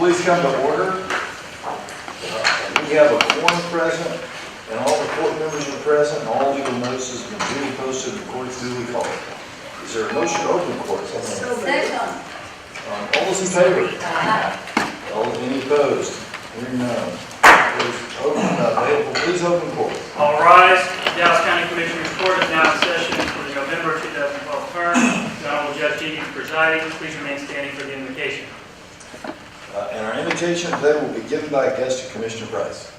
please come to order. We have a quorum present, and all the court members are present, and all legal notices have been duly posted and the court is duly called. Is there a motion to open court? Second. All those in favor? Any opposed? Hearing none. Please open court. All rise. The Dallas County Commissioners Court is now in session for the November 2012 term. The Honorable Judge Jenkins presiding. Please remain standing for the invocation. And our invitation today will be given by a guest to Commissioner Price.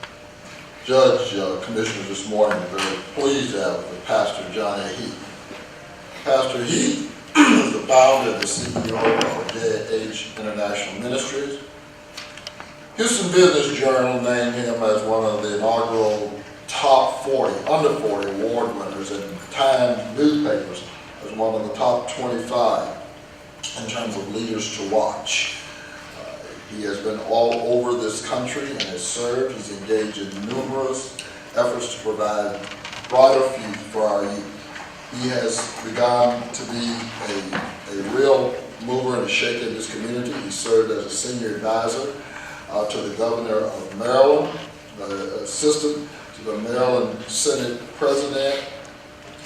Judge, Commissioners, this morning, I'm very pleased to have Pastor John A. Heath. Pastor Heath is the founder and the CEO of JH International Ministries. Houston Business Journal named him as one of the inaugural top 40, under 40 award winners, and Time newspapers as one of the top 25 in terms of leaders to watch. He has been all over this country and has served. He's engaged in numerous efforts to provide brighter future for our youth. He has begun to be a real mover and a shaker in this community. He served as a senior advisor to the governor of Maryland, the assistant to the Maryland Senate president,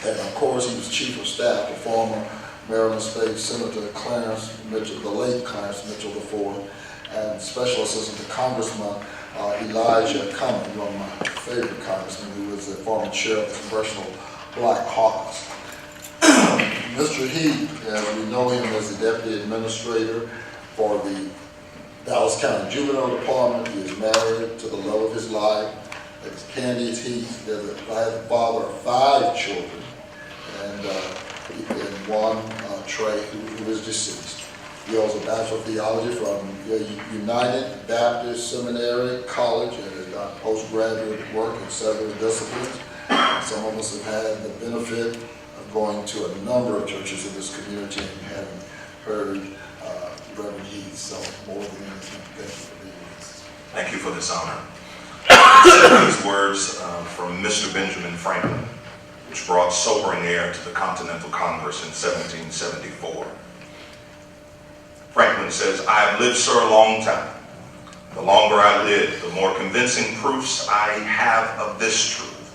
and of course he was chief of staff to former Maryland State Senator Clarence Mitchell, the late Clarence Mitchell IV, and special assistant to Congressman Elijah Cummings, one of my favorite congressmen, who was the former chair of the Congressional Black Caucus. Mr. Heath, as we know him as the Deputy Administrator for the Dallas County Juvenile Department. He is married to the love of his life. As Candy Heath, the father of 5 children, and one, Trey, who is deceased. He holds a Bachelor of Theology from United Baptist Seminary College and has done postgraduate work in several disciplines. Some of us have had the benefit of going to a number of churches in this community and having heard Reverend Heath, so more than anything, thank you for being with us. Thank you for this honor. I said these words from Mr. Benjamin Franklin, which brought sobering air to the Continental Congress in 1774. Franklin says, "I have lived, sir, a long time. The longer I live, the more convincing proofs I have of this truth,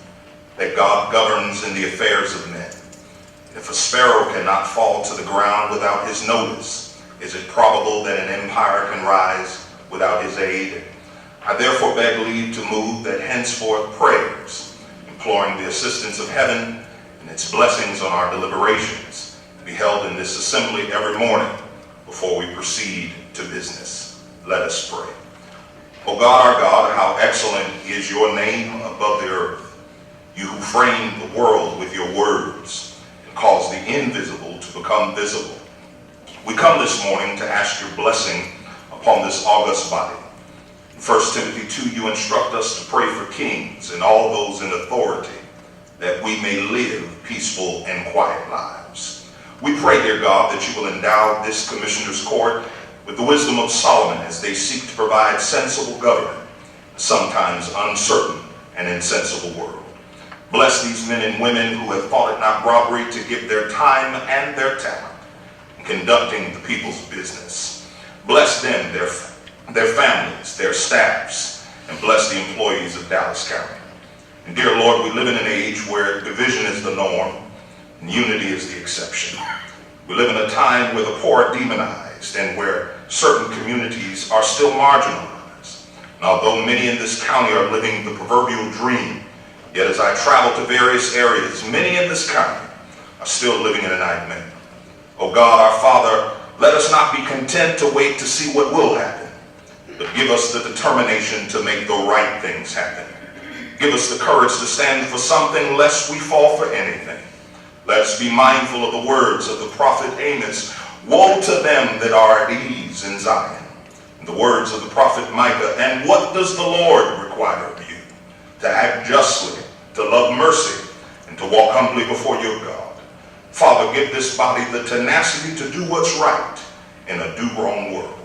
that God governs in the affairs of men. If a sparrow cannot fall to the ground without his notice, is it probable that an empire can rise without his aid? I therefore beg leave to move that henceforth prayers, imploring the assistance of heaven and its blessings on our deliberations, be held in this assembly every morning before we proceed to business. Let us pray. O God, our God, how excellent is your name above the earth. You who framed the world with your words and caused the invisible to become visible. We come this morning to ask your blessing upon this august body. In 1 Timothy 2, you instruct us to pray for kings and all those in authority, that we may live peaceful and quiet lives. We pray, dear God, that you will endow this Commissioner's Court with the wisdom of Solomon as they seek to provide sensible government, a sometimes uncertain and insensible world. Bless these men and women who have thought it not robbery to give their time and their talent conducting the people's business. Bless them, their families, their staffs, and bless the employees of Dallas County. And dear Lord, we live in an age where division is the norm and unity is the exception. We live in a time where the poor are demonized and where certain communities are still marginalized. And although many in this county are living the proverbial dream, yet as I travel to various areas, many in this county are still living in a nightmare. O God, our Father, let us not be content to wait to see what will happen, but give us the determination to make the right things happen. Give us the courage to stand for something lest we fall for anything. Let us be mindful of the words of the prophet Amos, "Woe to them that are at ease in Zion." And the words of the prophet Micah, "And what does the Lord require of you? To act justly, to love mercy, and to walk humbly before your God." Father, give this body the tenacity to do what's right in a do-wrong world.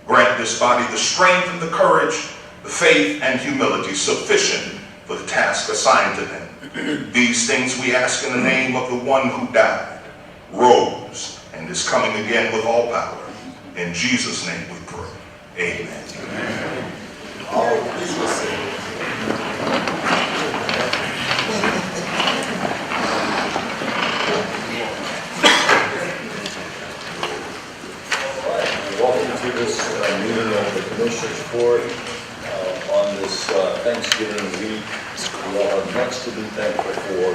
Grant this body the strength and the courage, the faith and humility sufficient for the task assigned to them. These things we ask in the name of the one who died, rose, and is coming again with all power. In Jesus' name we pray. Amen. All please be seated. Welcome to this meeting of the Commissioners Court on this Thanksgiving week. We all have much to be thankful for.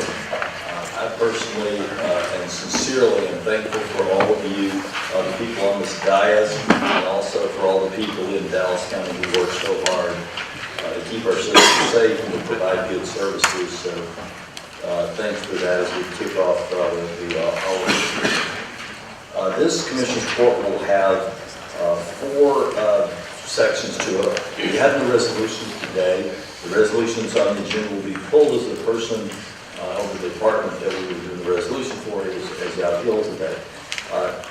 I personally and sincerely am thankful for all of you, the people on this dais, and also for all the people in Dallas County who work so hard to keep our citizens safe and to provide good services. So thanks for that as we kick off the holiday. This Commissioners Court will have 4 sections to it. We have the resolutions today. The resolutions on the agenda will be pulled as the person of the department that we were doing the resolution for is out ill today.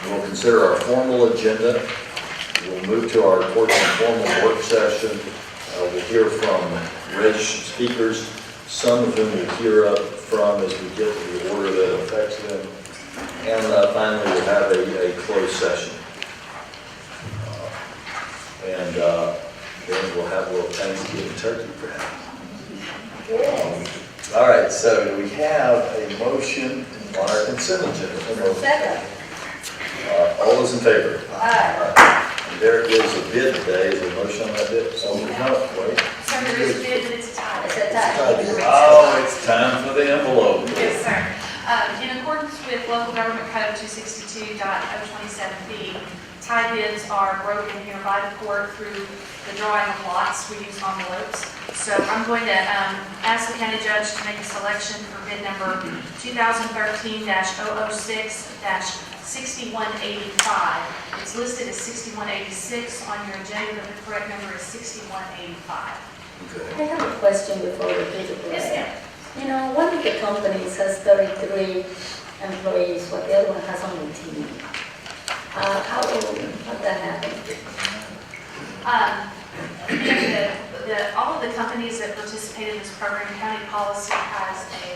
We'll consider our formal agenda. We'll move to our court informal work session. We'll hear from registered speakers, some of whom we'll hear up from as we get to the order that affects them. And finally, we'll have a closed session. And then we'll have a little Thanksgiving turkey perhaps. All right, so we have a motion on our consent agenda. Second. All those in favor? Aye. And there is a bid today. Is there a motion on that bid? Oh, no, wait. So there is bid, but it's a tie. It's a tie. Oh, it's time for the envelope. Yes, sir. In accordance with Local Government Code 262.027B, tie bids are broken here by the court through the drawing of lots. We use envelopes. So I'm going to ask the county judge to make a selection for bid number 2013-006-6185. It's listed as 6186 on your agenda, but the correct number is 6185. Okay. I have a question before we do the Yes, ma'am. You know, one of the companies has 33 employees, while the other one has only 10. How that happen? All of the companies that participate in this program, county policy has a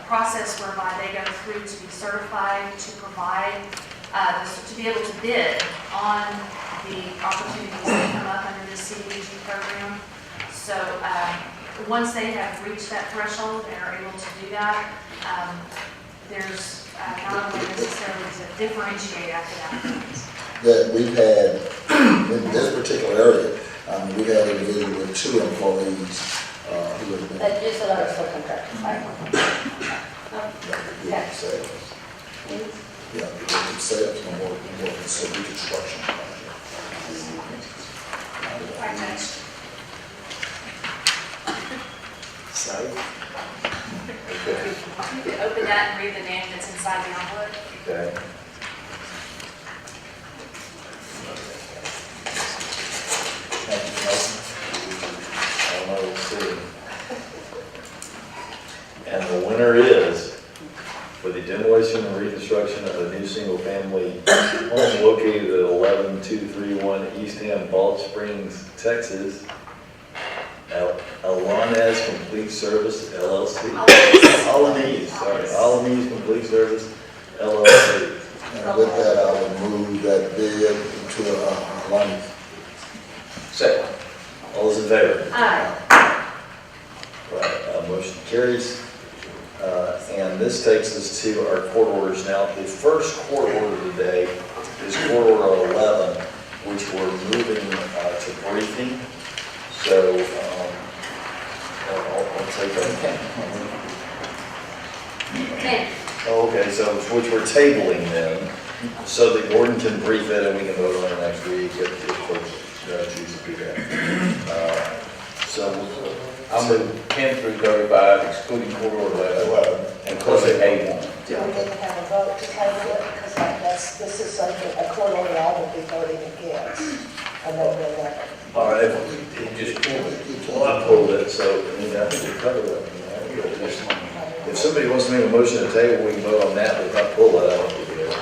process whereby they go through to be certified, to provide, to be able to bid on the opportunities that come up under the CDBG program. So once they have reached that threshold and are able to do that, there's not only necessarily to differentiate after that. That we've had, in this particular area, we've had an individual with 2 employees who have been. That use a lot of subcontractors, right? Yeah, sales. Yeah, we did sales, no more civil construction. Okay. You can open that and read the name that's inside the envelope. Okay. Thank you, Nelson. I don't know, we'll see. And the winner is for the demolition and reconstruction of a new single-family home located at 11231 East Ham, Balch Springs, Texas. Alaniz Complete Service LLC. Alaniz Complete Service LLC. And with that, I would move that bid to line. Second. All those in favor? Aye. Right, motion carries. And this takes us to our court orders now. The first court order today is Court Order 11, which we're moving to briefing. So I'll take that. Okay. Okay, so which we're tabling then, so that Gordon can brief it and we can vote on it next week if folks choose to do that. I'll move 10 through 35, excluding Court Order 11, and close at A1. Do we need to have a vote to table it? Because this is something, a court order I will be voting against. I know that. All right, Just pull it. well, I pulled it, so I mean, I think we covered it. If somebody wants to make a motion to table, we can vote on that, but if I pull it, I don't think we will.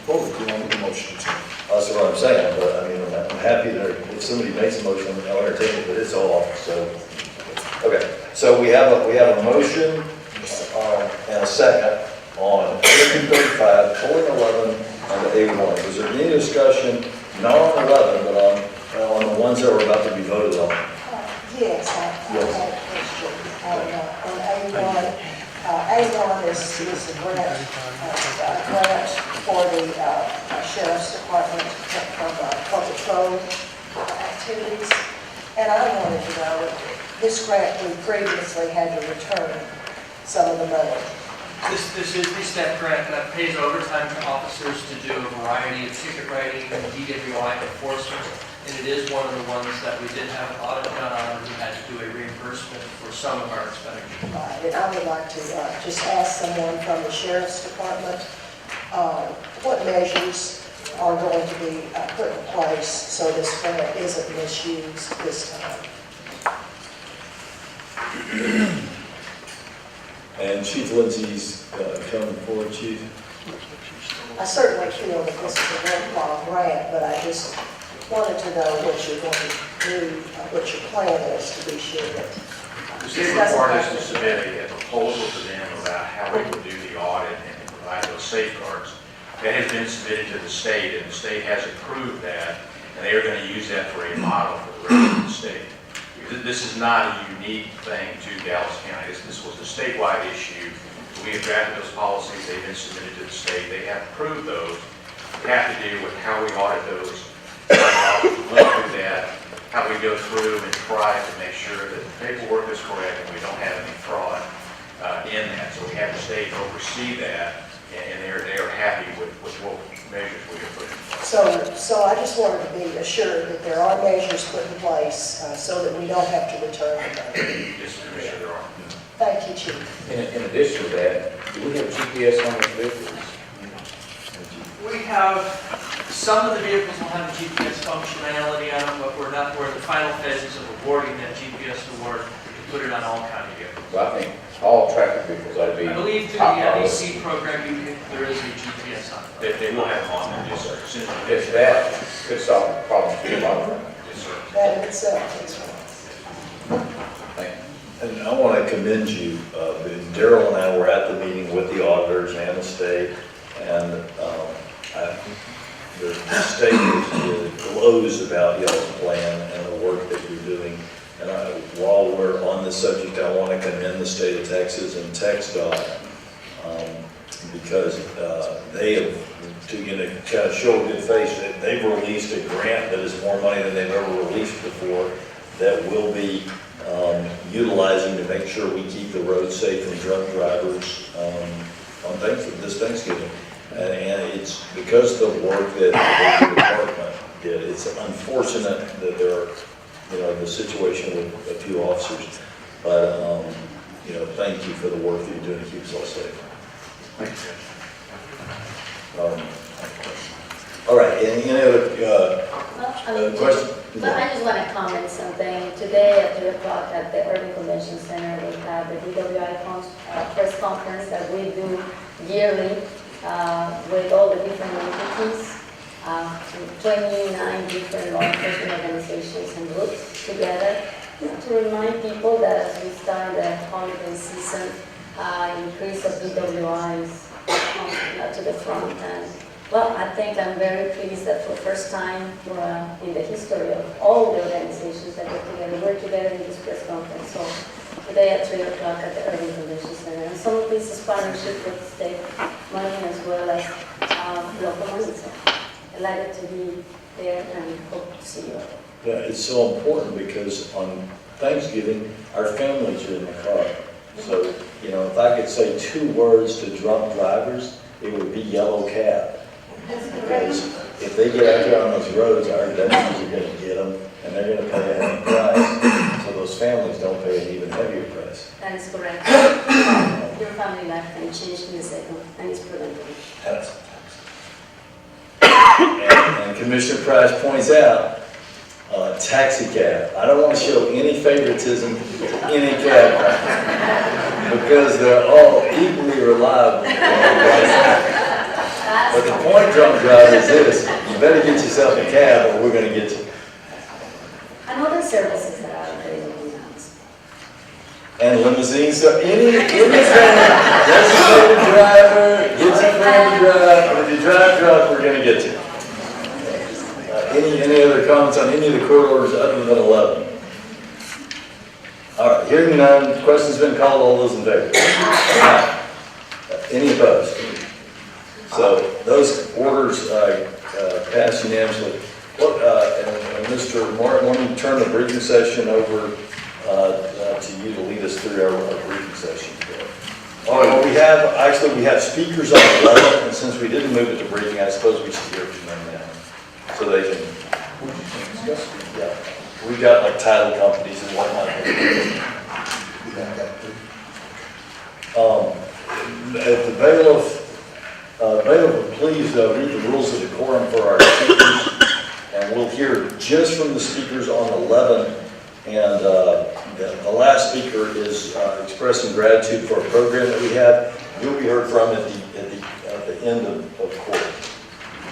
Both, you want the motion to. That's what I'm saying, but I mean, I'm happy to, if somebody makes a motion, I'll entertain it, but it's off, so. Okay, so we have a motion and a second on 35, pulling 11, and A1. Is there any discussion, not on 11, but on the ones that were about to be voted on? Yes, I have a question on A1. A1 is the grant for the sheriff's department from corporate code activities. And I wanted to know, this grant, we previously had to return some of the money. This is the step grant that pays overtime to officers to do a variety of ticket writing and DWI enforcement. And it is one of the ones that we did have an audit done on, and we had to do a reimbursement for some of our expenditures. And I would like to just ask someone from the sheriff's department, what measures are going to be put in place so this grant isn't misused this time? And Chief Lindsay's coming forward, Chief. I certainly feel that this is a worthwhile grant, but I just wanted to know what you're going to do, what your plan is to be sure that. The state required us to submit a proposal to them about how we would do the audit and provide those safeguards. That has been submitted to the state, and the state has approved that, and they are going to use that for a model for the rest of the state. This is not a unique thing to Dallas County. This was a statewide issue. We have drafted those policies. They've been submitted to the state. They have approved those. They have to do with how we audit those. We went through that, how we go through and try to make sure that the paperwork is correct and we don't have any fraud in that. So we have the state oversee that, and they are happy with what measures we have put in place. So I just wanted to be assured that there are measures put in place so that we don't have to return the money. Yes, Commissioner, there are. Thank you, Chief. In addition to that, do we have GPS on those vehicles? We have, some of the vehicles will have a GPS functionality on them, but we're in the final phases of awarding that GPS award to put it on all county vehicles. Well, I think all traffic vehicles ought to be. I believe through the top priority. NEC program, there is a GPS on it. They will have them on there, yes, sir. As soon as we If that could solve the problem for a lot of them. Yes, sir. That in itself is one. Thank you. And I want to commend you. Daryl and I were at the meeting with the auditors and the state, and the state glows about y'all's plan and the work that you're doing. And while we're on this subject, I want to commend the state of Texas and TxDOT because they have, to kind of show a good face, that they've released a grant that is more money than they've ever released before that will be utilizing to make sure we keep the roads safe from drunk drivers on this Thanksgiving. And it's because of the work that the department did. It's unfortunate that there are, the situation with a few officers. But, thank you for the work that you're doing to keep us all safe. Thank you. All right, any other questions? But I just want to comment something. Today at 3 o'clock at the Urban Convention Center, we have the DWI press conference that we do yearly with all the different entities, 29 different law enforcement organizations and groups together to remind people that as we start the holiday season, increase of DWIs to the front. And well, I think I'm very pleased that for the first time in the history of all the organizations that we're together in this press conference. So today at 3 o'clock at the Urban Convention Center. And some of this is partnership with state money as well as local money. So delighted to be there and hope to see you all. Yeah, it's so important because on Thanksgiving, our families are in the car. So, if I could say 2 words to drunk drivers, it would be yellow cab. Because if they get out there on those roads, our deputies are going to get them, and they're going to pay a heavy price. So those families don't pay an even heavier price. That is correct. Your family life can change in a second, and it's preventable. That's and Commissioner Price points out, taxi cab. I don't want to show any favoritism to any cab because they're all equally reliable. But the point, drunk driver, is this: you better get yourself a cab, or we're going to get you. And other services that are available now. And limousines. So any designated driver, get your friend to drive. But if you drive drunk, we're going to get you. Any other comments on any of the court orders other than 11? All right, hearing none, question's been called, all those in favor? Aye. Any opposed? So those orders pass unanimously. And Mr. Martin, let me turn the briefing session over to you to lead us through our briefing session today. Oh, we have speakers on 11, and since we didn't move it to briefing, I suppose we should hear from them now. So they can, yeah. We've got like title companies and whatnot. If the bailiff, please read the rules of decorum for our speakers, and we'll hear just from the speakers on 11. And the last speaker is expressing gratitude for a program that we have. You'll be heard from at the end of court.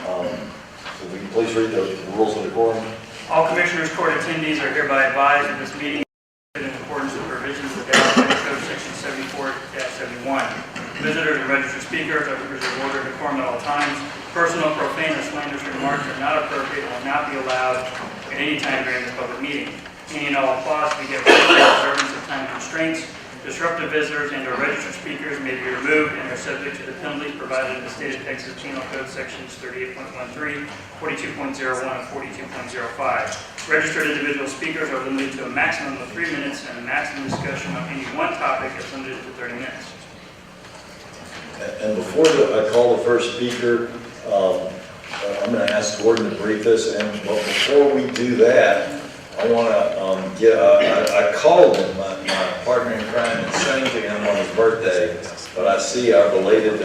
So will you please read the rules of decorum? All Commissioners Court attendees are hereby advised that this meeting is in accordance with provisions of Dallas County Code Section 74-71. Visitors and registered speakers are to preserve order and decorum at all times. Personal, profane, or slanderous remarks are not appropriate and will not be allowed at any time during this public meeting. Any and all applause to be given for the observance of time constraints. Disruptive visitors and or registered speakers may be removed and are subject to the penalties provided in the state of Texas Penal Code Sections 38.13, 42.01, and 42.05. Registered individual speakers are limited to a maximum of 3 minutes, and the maximum discussion on any one topic is limited to 30 minutes. And before I call the first speaker, I'm going to ask Gordon to brief us. And before we do that, I want to I called him, my partner in crime, and sang to him on his birthday. But I see our belated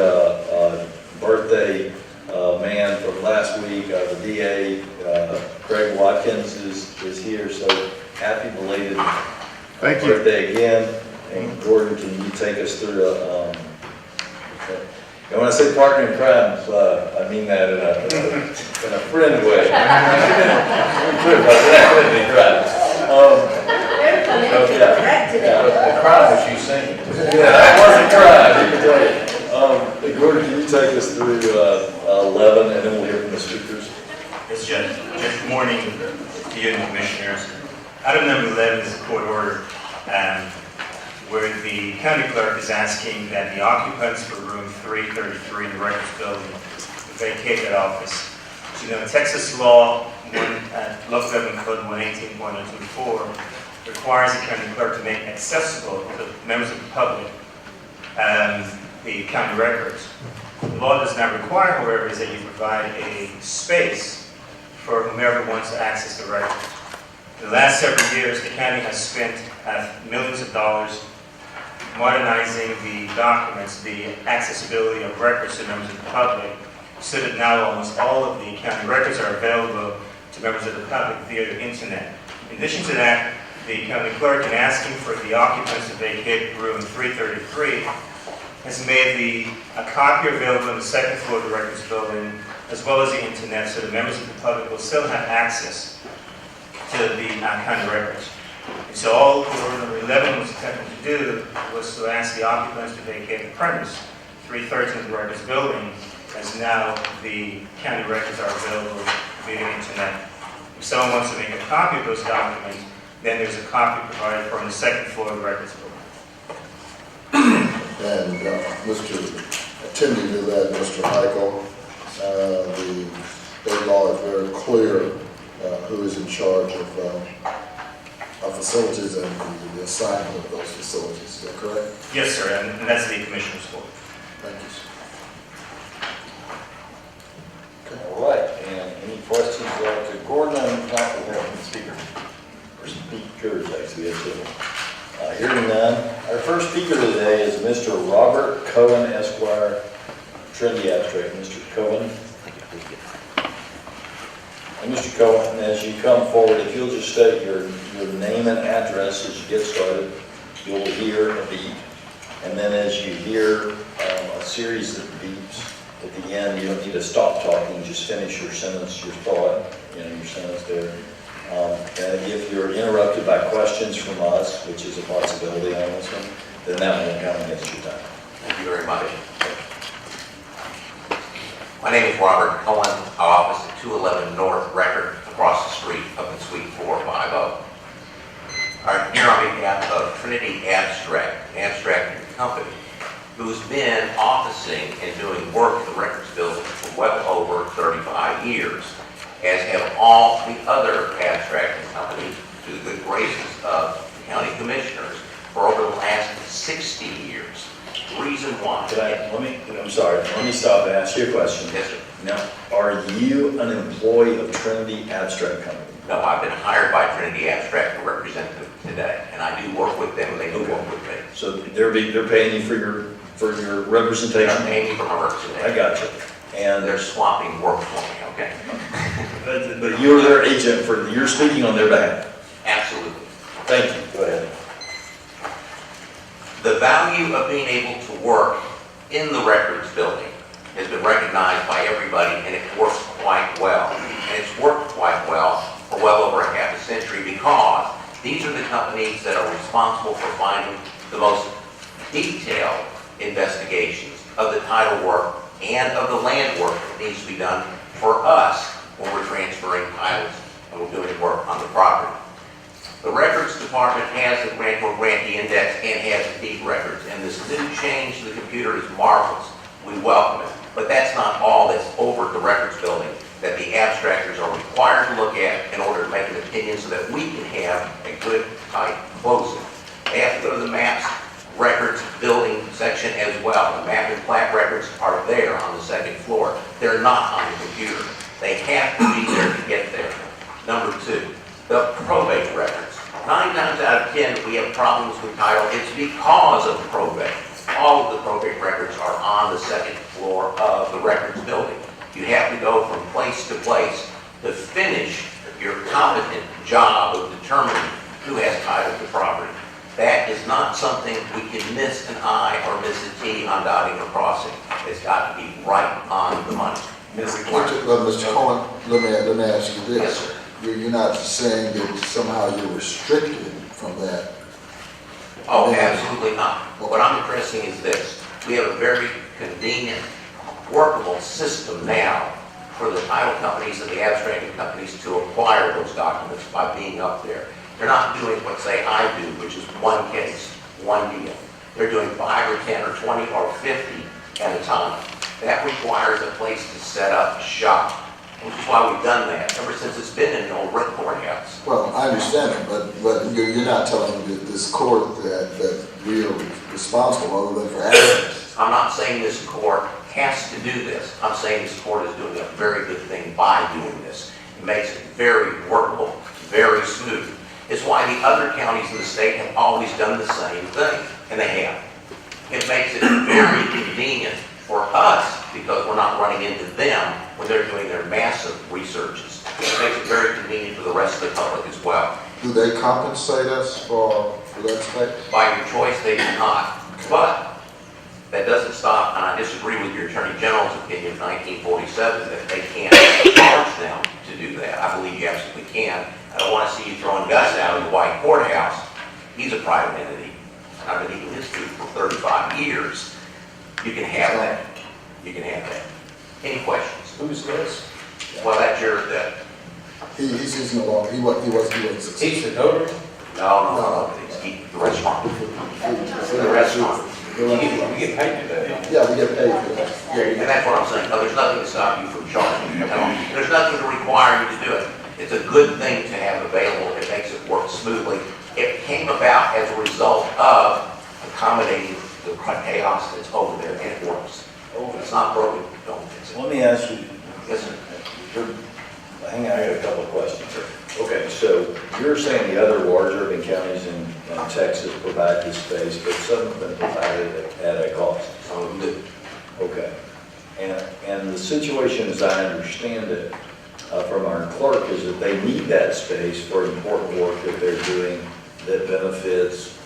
birthday man from last week, the DA, Craig Watkins, is here. So happy belated birthday again. And Gordon, can you take us through and when I say partner in crime, I mean that in a friend way. The crime was you singing. Yeah, that wasn't crime, you can tell you. Gordon, can you take us through 11, and then we'll hear from the speakers? Yes, Judge. Good morning to you and the commissioners. Item number 11 is a court order where the county clerk is asking that the occupants for room 333 in the records building vacate that office. So, you know, Texas law, Local Government Code 118.024, requires the county clerk to make accessible to members of the public the county records. The law does not require, however, is that you provide a space for whomever wants to access the records. In the last several years, the county has spent millions of dollars modernizing the documents, the accessibility of records to members of the public, so that now almost all of the county records are available to members of the public via the internet. In addition to that, the county clerk, in asking for the occupants to vacate room 333, has made a copy available on the second floor of the records building, as well as the internet, so that members of the public will still have access to the county records. And so all order number 11 was attempting to do was to ask the occupants to vacate the premise. 313 of the records building, as now the county records are available via the internet. If someone wants to make a copy of those documents, then there's a copy provided for on the second floor of the records building. And Mr. attending to that, Mr. Michael, the state law is very clear who is in charge of facilities and the assignment of those facilities. Is that correct? Yes, sir, and that's the commissioner's court. Thank you, sir. All right, and any questions to Gordon on top of the speaker? Or speakers, actually, yes, sir. Hearing none. Our first speaker today is Mr. Robert Cohen, Esquire, Trinity Abstract. Mr. Cohen. And Mr. Cohen, as you come forward, if you'll just state your name and address as you get started, you'll hear a beep. And then as you hear a series of beeps at the end, you don't need to stop talking, just finish your sentence, your thought, your sentence there. And if you're interrupted by questions from us, which is a possibility on this one, then that won't count against your time. Thank you very much. My name is Robert Cohen. Our office is 211 North Record. I'm across the street up in Suite 450. I'm here on behalf of Trinity Abstract Company, who's been officing and doing work in the records building for well over 35 years, as have all the other abstracting companies through the good graces of the county commissioners for over the last 60 years. Reason why. I'm sorry, let me stop and ask you a question. Yes, sir. Now, are you an employee of Trinity Abstract Company? No, I've been hired by Trinity Abstract to represent them today, and I do work with them, and they do work with me. So they're paying you for your representation? They're paying me for my representation. I got you. And They're swapping work for me, okay? but you're their agent you're speaking on their behalf? Absolutely. Thank you. Go ahead. The value of being able to work in the records building has been recognized by everybody, and it works quite well. And it's worked quite well for well over a half a century because these are the companies that are responsible for finding the most detailed investigations of the title work and of the land work that needs to be done for us when we're transferring titles and we're doing work on the property. The records department has the grantee index and has the deed records, and this new change to the computer is marvelous. We welcome it. But that's not all that's over the records building that the abstractors are required to look at in order to make an opinion so that we can have a good, tight closing. They have to go to the maps, records, building section as well. The map and plat records are there on the second floor. They're not on the computer. They have to be there to get there. Number two, the probate records. 9 times out of 10, if we have problems with title, it's because of probate. All of the probate records are on the second floor of the records building. You have to go from place to place to finish your competent job of determining who has title to property. That is not something we can miss an I or miss a T on dotting or crossing. It's got to be right on the money. Mr. Cohen, let me ask you this. Yes, sir. You're not saying that somehow you're restricted from that? Oh, absolutely not. What I'm addressing is this. We have a very convenient, workable system now for the title companies and the abstracting companies to acquire those documents by being up there. They're not doing what, say, I do, which is one case, one deal. They're doing 5 or 10 or 20 or 50 at a time. That requires a place to set up shop, which is why we've done that ever since it's been in the old red courthouse. Well, I understand it, but you're not telling this court that we are responsible other than for access. I'm not saying this court has to do this. I'm saying this court is doing a very good thing by doing this. It makes it very workable, very smooth. It's why the other counties in the state have always done the same thing, and they have. It makes it very convenient for us because we're not running into them when they're doing their massive researches. It makes it very convenient for the rest of the public as well. Do they compensate us for that space? By your choice, they do not. But that doesn't stop, and I disagree with your Attorney General's opinion of 1947 that they can't charge them to do that. I believe you absolutely can. I don't want to see you throwing Gus out of the White Courthouse. He's a private entity, and I've been eating his food for 35 years. You can have that. You can have that. Any questions? Who's this? Well, that's your, He's no longer, he wasn't successful. He's the notary? no, it's the restaurant. The restaurant. You get paid to that. Yeah, we get paid for that. And that's what I'm saying. No, there's nothing to stop you from charging. There's nothing to require you to do it. It's a good thing to have available. It makes it work smoothly. It came about as a result of accommodating the chaos that's over there, and it works. If it's not broken, don't fix it. Let me ask you, Yes, sir. hang on, I got a couple of questions. Okay, so you're saying the other large urban counties in Texas provide this space, but some of them provide it at a cost? Some of them do. Okay. And the situation, as I understand it, from our clerk, is that they need that space for important work that they're doing that benefits,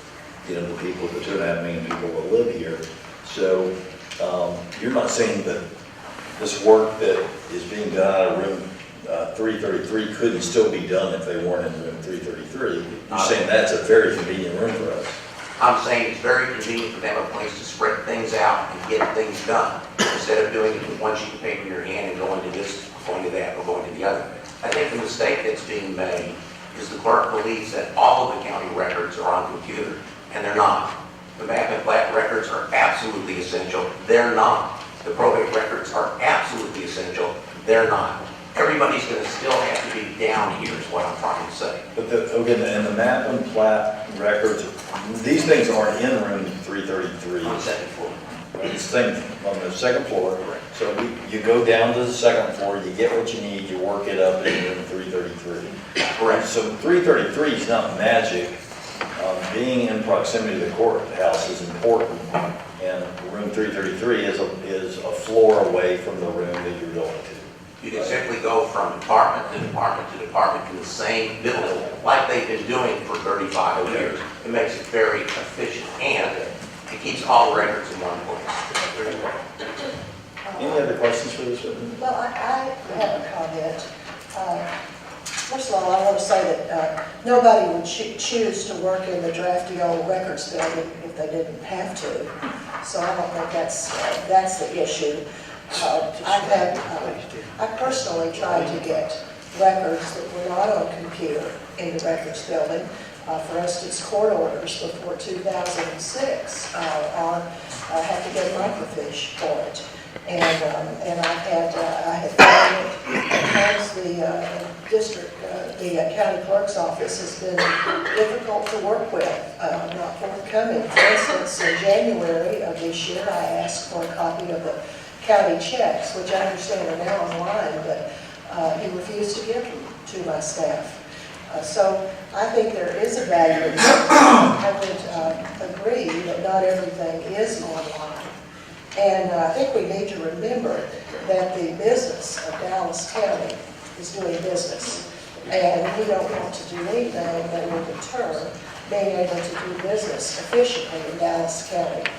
the people, the 2.5 million people that live here. So you're not saying that this work that is being done out of room 333 couldn't still be done if they weren't in room 333. You're saying that's a very convenient room for us. I'm saying it's very convenient for them a place to spread things out and get things done, instead of doing it with one sheet of paper in your hand and going to this, going to that, or going to the other. I think the mistake that's being made is the clerk believes that all of the county records are on computer, and they're not. The map and plat records are absolutely essential. They're not. The probate records are absolutely essential. They're not. Everybody's going to still have to be down here is what I'm trying to say. But and the map and plat records, these things aren't in room 333. On the second floor. It's thing on the second floor. So you go down to the second floor, you get what you need, you work it up in room 333. Correct. So 333 is not magic. Being in proximity to the courthouse is important. And room 333 is a floor away from the room that you're going to. You can simply go from department to department to department in the same building, like they've been doing for 35 years. It makes it very efficient, and it keeps all the records in one place. Any other questions for this witness? Well, I have a comment. First of all, I want to say that nobody would choose to work in the drafty old records building if they didn't have to. So I don't think that's the issue. I personally tried to get records that were not on computer in the records building. For instance, court orders before 2006 I had to get microfiche for it. And I had found it because the county clerk's office has been difficult to work with, not forthcoming. For instance, in January of this year, I asked for a copy of the county checks, which I understand are now online, but he refused to give them to my staff. So I think there is a value in this. I would agree that not everything is online. And I think we need to remember that the business of Dallas County is doing business. And we don't want to do anything that will deter being able to do business efficiently in Dallas County.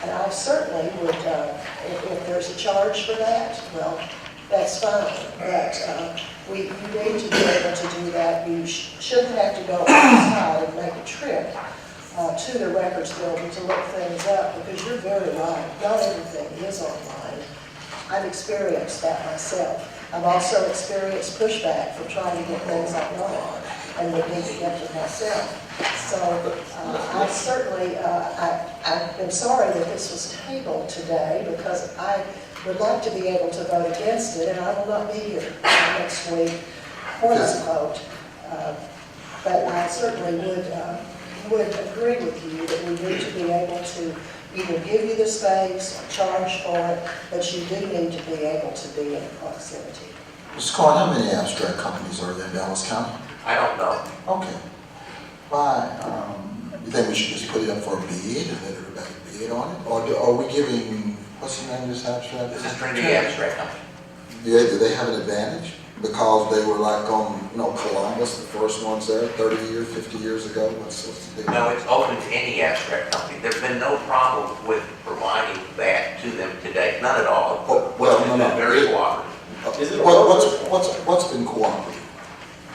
And I certainly would, if there's a charge for that, well, that's fine. But you need to be able to do that. You shouldn't have to go outside and make a trip to the records building to look things up, because you're very right. Not everything is online. I've experienced that myself. I've also experienced pushback from trying to get things I know and would need to get them myself. So I certainly, I'm sorry that this was tabled today, because I would like to be able to vote against it, and I will not be here next week for this vote. But I certainly would agree with you that we need to be able to either give you the space or charge for it, but you do need to be able to be in proximity. Mr. Cohen, how many abstract companies are there in Dallas County? I don't know. Okay. Why? You think we should just put it up for a bid and let everybody bid on it? Or are we giving, what's the name of this abstract? This is Trinity Abstract Company. Do they have an advantage? Because they were like on, Columbus, the first ones there, 30 years, 50 years ago? What's the deal? No, it's open to any abstract company. There's been no problem with providing that to them today. None at all. Well, It's been very cooperative. What's been cooperative?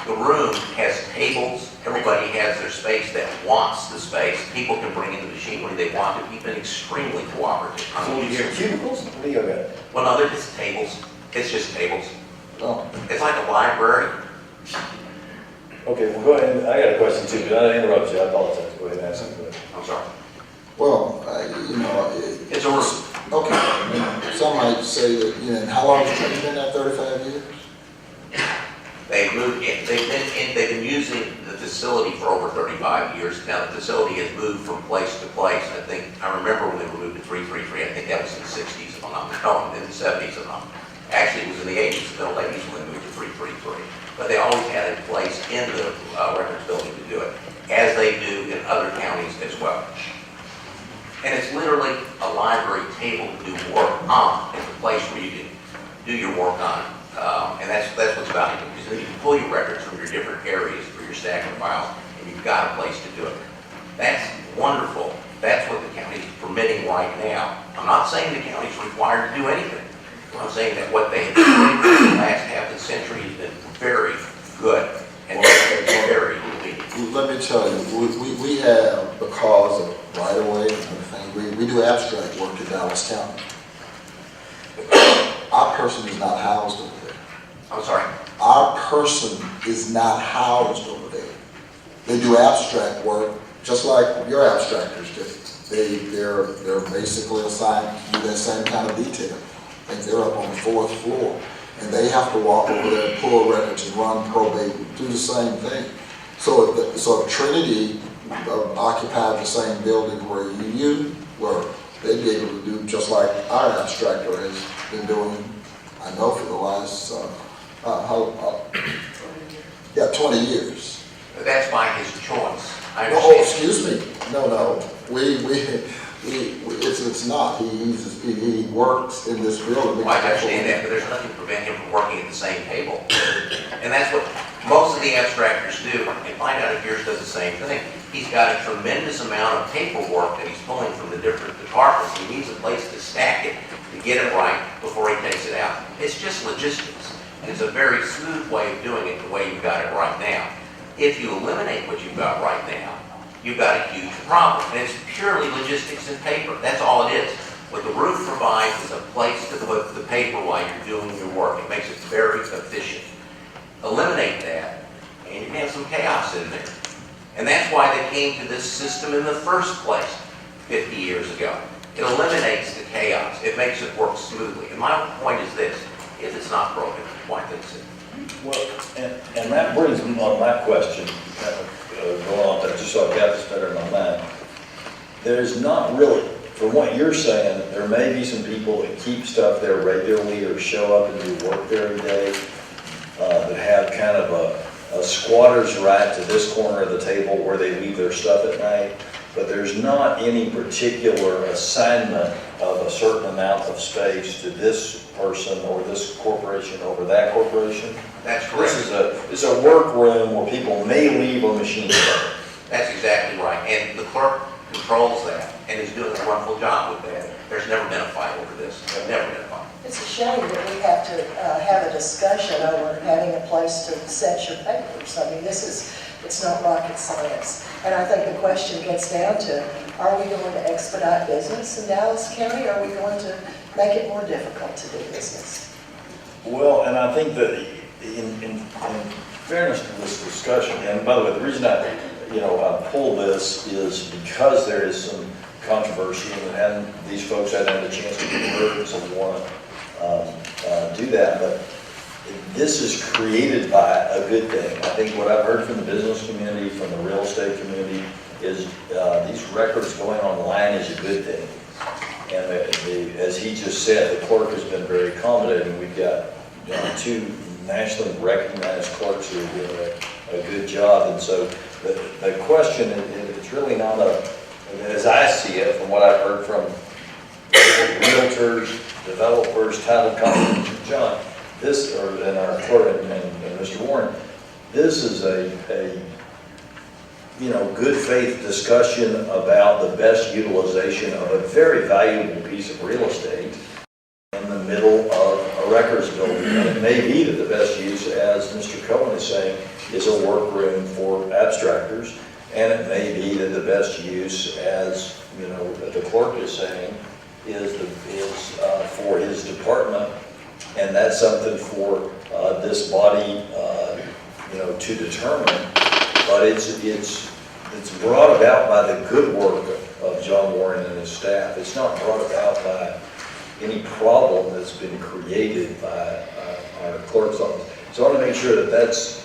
The room has tables. Everybody has their space that wants the space. People can bring in the machinery they want to. We've been extremely cooperative. So your cubicles? What do you got? Well, no, they're just tables. It's just tables. Oh. It's like a library. Okay, well, go ahead. I got a question too, but I interrupted you. I apologize. Go ahead and ask something. I'm sorry. Well, It's a room. okay. Some might say that, and how long has it been there? 35 years? They've moved in. They've been using the facility for over 35 years. Now, the facility has moved from place to place. I remember when they were moved to 333. I think that was in the 60s, if I'm not mistaken, in the 70s, if I'm not. Actually, it was in the 80s, the middle 80s when they moved to 333. But they always had a place in the records building to do it, as they do in other counties as well. And it's literally a library table to do work on. It's a place where you can do your work on. And that's what's valuable, because then you can pull your records from your different areas for your stacking files, and you've got a place to do it. That's wonderful. That's what the county is permitting right now. I'm not saying the county is required to do anything. I'm saying that what they have been doing for the last half a century has been very good and very convenient. Let me tell you, we have, because of right-of-way and everything, we do abstract work in Dallas County. Our person is not housed over there. I'm sorry? our person is not housed over there. They do abstract work, just like your abstractors do. They're basically assigned to do that same kind of detail. I think they're up on the 4th floor. And they have to walk over there and pull records and run probate, do the same thing. So if Trinity occupied the same building where you were, they'd be able to do just like our abstractor has been doing, I know, for the last, 20 years. That's by his choice. I No, understand. excuse me, no, it's not, he works in this building. Well, I understand that, but there's nothing to prevent him from working at the same table. And that's what most of the abstractors do, and find out if yours does the same thing. He's got a tremendous amount of paperwork that he's pulling from the different departments. He needs a place to stack it, to get it right before he takes it out. It's just logistics, and it's a very smooth way of doing it the way you've got it right now. If you eliminate what you've got right now, you've got a huge problem, and it's purely logistics and paper. That's all it is. What the roof provides is a place to put the paper while you're doing your work. It makes it very efficient. Eliminate that, and you have some chaos in there. And that's why they came to this system in the first place 50 years ago. It eliminates the chaos. It makes it work smoothly. And my point is this: if it's not broken, why fix it? Well, and that brings me on my question, going on, I just saw I got this better in my mind. There's not really, from what you're saying, there may be some people that keep stuff there regularly or show up and do work there every day, that have kind of a squatter's right to this corner of the table where they leave their stuff at night, but there's not any particular assignment of a certain amount of space to this person or this corporation over that corporation. That's correct. This is a workroom where people may leave a machine. That's exactly right. And the clerk controls that and is doing a wonderful job with that. There's never been a fight over this. There's never been a fight. It's a shame that we have to have a discussion over having a place to set your papers. I mean, it's not rocket science. And I think the question gets down to, are we going to expedite business in Dallas County? Or are we going to make it more difficult to do business? Well, and I think that in fairness to this discussion, and by the way, the reason I pull this is because there is some controversy and these folks haven't had a chance to get heard, so we want to do that. But this is created by a good thing. I think what I've heard from the business community, from the real estate community, is these records going online is a good thing. And as he just said, the clerk has been very accommodating. We've got two nationally recognized clerks who are doing a good job. And so the question, it's really not as I see it, from what I've heard from realtors, developers, title companies, John, and our clerk and Mr. Warren, this is a good faith discussion about the best utilization of a very valuable piece of real estate in the middle of a records building. And it may be that the best use, as Mr. Cohen is saying, is a workroom for abstractors, and it may be that the best use, as the clerk is saying, is for his department, and that's something for this body to determine. But it's brought about by the good work of John Warren and his staff. It's not brought about by any problem that's been created by our clerk's office. So I want to make sure that that's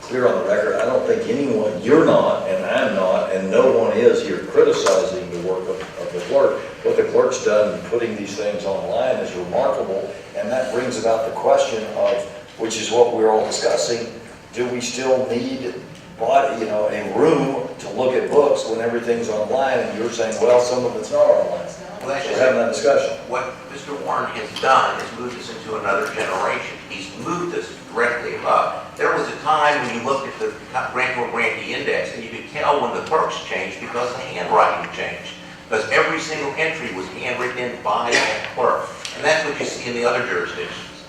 clear on the record. I don't think anyone, you're not, and I'm not, and no one is here criticizing the work of the clerk. What the clerk's done in putting these things online is remarkable, and that brings about the question of, which is what we're all discussing, do we still need a room to look at books when everything's online? And you're saying, well, some of it's not online. Well, that's We're having that discussion. What Mr. Warren has done is moved us into another generation. He's moved us directly above. There was a time when you looked at the grantee index and you could tell when the clerks changed because the handwriting changed. Because every single entry was handwritten in by that clerk. And that's what you see in the other jurisdictions.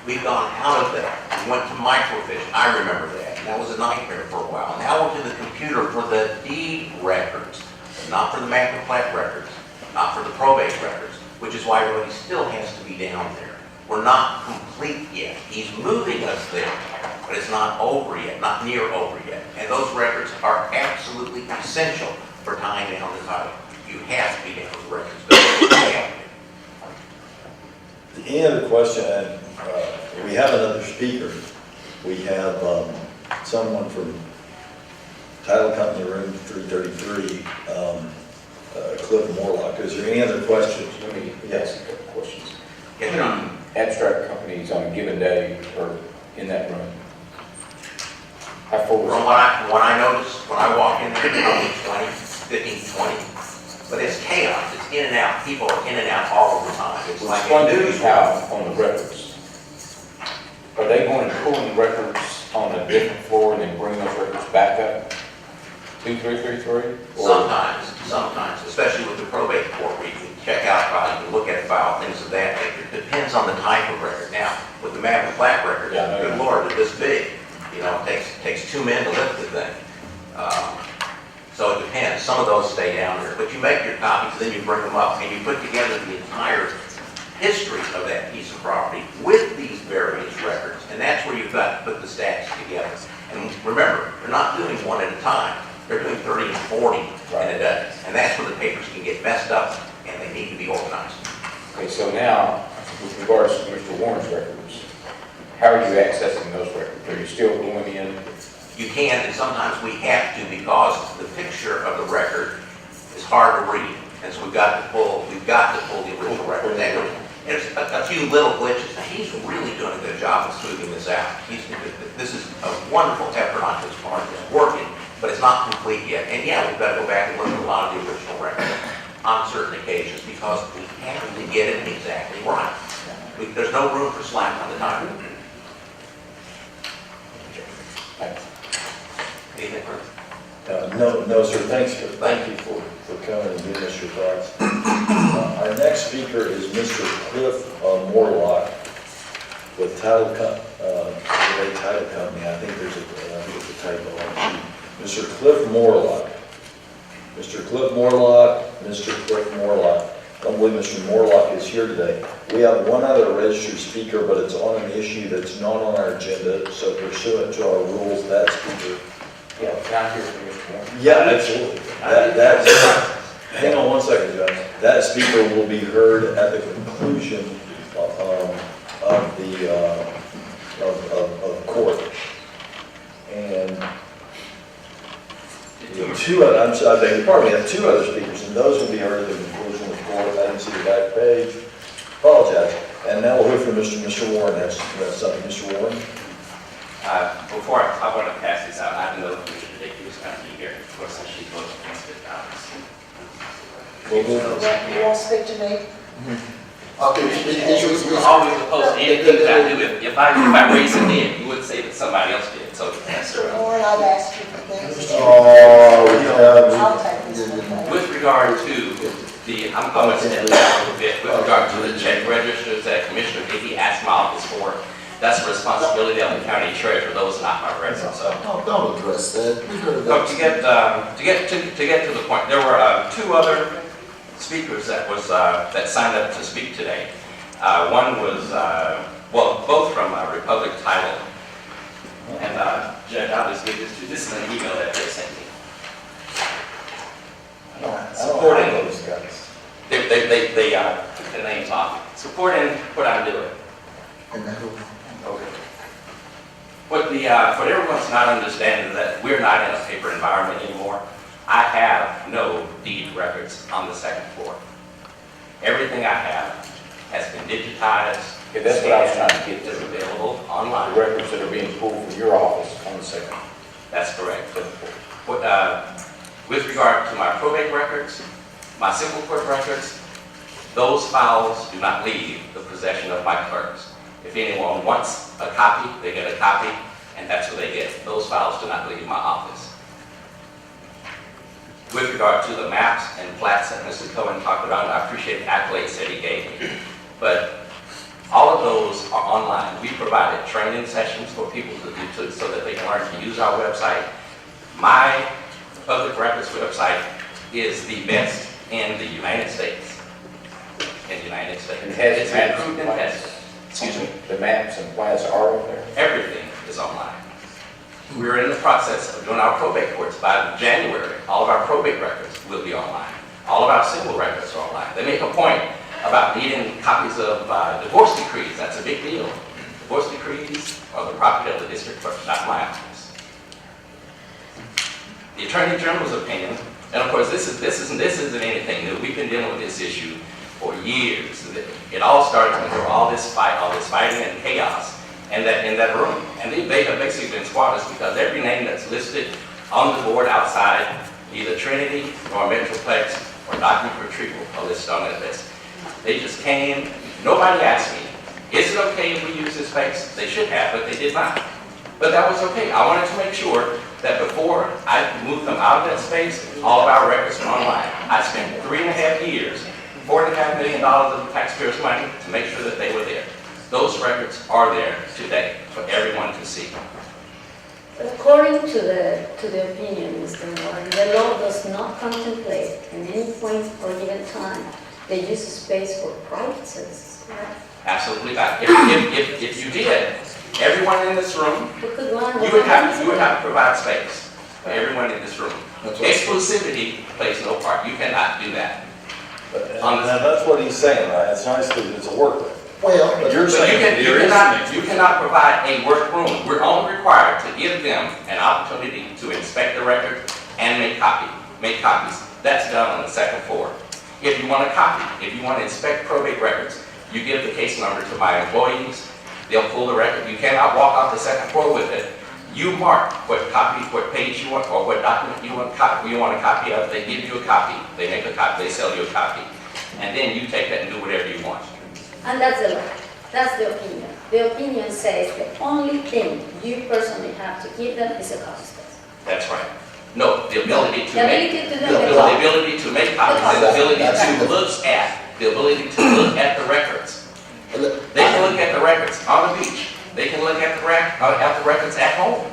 We've gone out of that. We went to microfiche. I remember that. That was a nightmare for a while. Now we're to the computer for the deed records, not for the macroplat records, not for the probate records, which is why everybody still has to be down there. We're not complete yet. He's moving us there, but it's not over yet, not near over yet. And those records are absolutely essential for tying down the title. You have to be down those records. Any other question? We have another speaker. We have someone from Title Company Room 333, Cliff Morlock. Is there any other questions? Let me ask a couple questions. Yes, How John. many abstract companies on a given day are in that room? How full From is what I noticed, when I walk in there, probably 20, 15, 20. But it's chaos. It's in and out. People are in and out all the time. It's like Explain a to me news. how on the records. Are they going to pull the records on a different floor and then bring those records back up? 2333? Sometimes, especially with the probate court, where you can check out file, you can look at file, things of that nature. It depends on the type of record. Now, with the Madam Flat record, Yeah, I know. good Lord, they're this big. You know, it takes 2 men to lift the thing. So it depends. Some of those stay down there. But you make your copies, then you bring them up, and you put together the entire history of that piece of property with these various records. And that's where you've got to put the stats together. And remember, they're not doing one at a time. They're doing 30 and 40 in a day. And that's where the papers can get messed up, and they need to be organized. Okay, so now, with regards to Mr. Warren's records, how are you accessing those records? Are you still going in? You can, and sometimes we have to, because the picture of the record is hard to read. And so we've got to pull the original record. There's a few little glitches. Now, he's really doing a good job of smoothing this out. This is a wonderful effort on his part. It's working, but it's not complete yet. And yeah, we've got to go back and look at a lot of the original records on certain occasions because we have to get it exactly right. There's no room for slack on the time. Thanks. Anything further? No, sir. Thank you for coming and giving us your thoughts. Our next speaker is Mr. Cliff Morlock with Title Company. I think there's a typo on the sheet. Mr. Cliff Morlock. Mr. Cliff Morlock. Mr. Cliff Morlock. I don't believe Mr. Morlock is here today. We have one other registered speaker, but it's on an issue that's not on our agenda. So pursuant to our rules, that speaker. Yeah, can I hear from Mr. Warren? Yeah, absolutely. Hang on one second, guys. That speaker will be heard at the conclusion of the court. And I beg your pardon, we have 2 other speakers, and those will be heard at the conclusion of the court. I didn't see the back page. Apologize. And now we'll hear from Mr. Warren. That's something. Mr. Warren. Before I want to pass this out, I have no ridiculous kind of here. Of course, I should vote against it. You want to speak to me? Okay, You're always opposed to anything that I do. If I raise a hand, you wouldn't say that somebody else did. So Mr. Warren, I've asked you for things. I'll take this one. with regard to the, I'm going to step back a little bit. With regard to the check registers that Commissioner Dickey asked my office for, that's a responsibility of the county treasurer. Those are not my records. So. Don't address that. We heard So that. to get to the point, there were 2 other speakers that signed up to speak today. One was both from Republic Title, and Judge, I'll just give this to you. This is an email that they sent me. Supporting those guys. They took their names off, supporting what I'm doing. Okay. What everyone's not understanding is that we're not in a paper environment anymore. I have no deed records on the 2nd floor. Everything I have has been digitized. Okay, that's what I was trying to get It's to. available online. The records that are being pulled from your office on the 2nd. That's correct. With regard to my probate records, my civil court records, those files do not leave the possession of my clerks. If anyone wants a copy, they get a copy, and that's what they get. Those files do not leave my office. With regard to the maps and plats that Mr. Cohen talked about, I appreciate the accolades that he gave me. But all of those are online. We provided training sessions for people to do so that they can learn to use our website. My public records website is the best in the United States. It has It's been approved and tested. Excuse me? The maps and plats are up there? Everything is online. We're in the process of doing our probate courts. By January, all of our probate records will be online. All of our civil records are online. They make a point about needing copies of divorce decrees. That's a big deal. Divorce decrees are the property of the district clerk, not my office. The Attorney General's opinion, and of course this isn't anything new. We've been dealing with this issue for years. It all started when there were all this fighting and chaos in that room. And they have basically been squatters because every name that's listed on the board outside, either Trinity or Metroplex or document retrieval are listed on that list. They just came, nobody asked me, is it okay if we use this space? They should have, but they did not. But that was okay. I wanted to make sure that before I moved them out of that space, all of our records were online. I spent 3.5 years, $4.5 million of the taxpayers' money to make sure that they were there. Those records are there today for everyone to see. But according to the opinion, Mr. Warren, the law does not contemplate at any point or given time the use of space for private services, correct? Absolutely not. If you did, everyone in this room, We could run you would have to provide space for everyone in this room. That's what- Exclusivity plays no part. You cannot do that. And that's what he's saying, right? It's nice that it's a work. Well, but You're But saying you cannot provide a workroom. We're only required to give them an opportunity to inspect the record and make copies. That's done on the second floor. If you want a copy, if you want to inspect probate records, you give the case number to my employees. They'll pull the record. You cannot walk off the second floor with it. You mark what page you want, or what document you want a copy of. They give you a copy. They make a copy. They sell you a copy. And then you take that and do whatever you want. And that's the law. That's the opinion. The opinion says the only thing you personally have to give them is a copy space. That's right. No, the ability to The make, ability to do the the law. ability to make copies, and the ability to look at the records. They can look at the records on the beach. They can look at the records at home.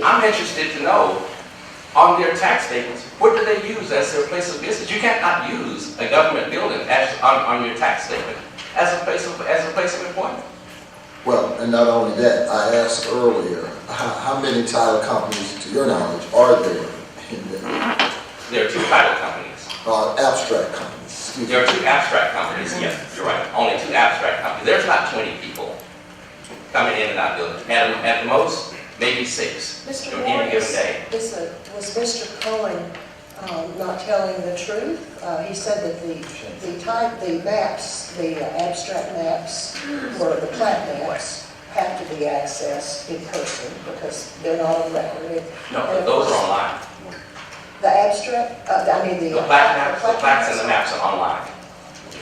I'm interested to know, on their tax statements, what do they use as their place of business? You cannot use a government building on your tax statement as a place of employment. Well, and not only that, I asked earlier, how many title companies, to your knowledge, are there in there? There are 2 title companies. Abstract companies, excuse me. There are 2 abstract companies, yes, you're right, only 2 abstract companies. There's not 20 people coming in and out of the building. At the most, maybe 6 Mr. on any Warren, given day. was Mr. Cohen not telling the truth? He said that the maps, the abstract maps, or the plat maps, have to be accessed in person because they're not on record. No, but those are online. The abstract, The plats and the maps are online.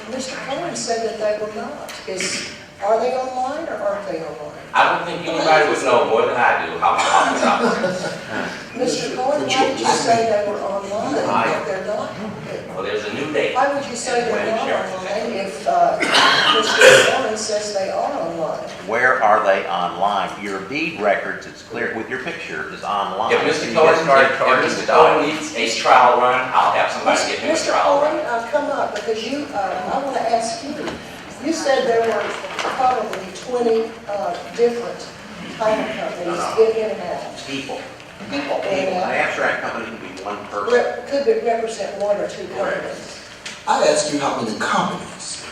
Mr. Cohen said that they were not. Are they online or aren't they online? I don't think anybody would know more than I do how my office operates. Mr. Cohen, why would you say they were online if they're not? Well, there's a new date. Why would you say they're not online if Mr. Cohen says they are online? Where are they online? Your deed records, it's clear, with your picture, is online. If Mr. Cohen needs a trial run, I'll have somebody give him a Mr. trial run. Cohen, come up because I want to ask you. You said there were probably 20 different title companies in and out. People. People in An and out. abstract company can be one person. Could it represent 1 or 2 companies? I asked you how many companies.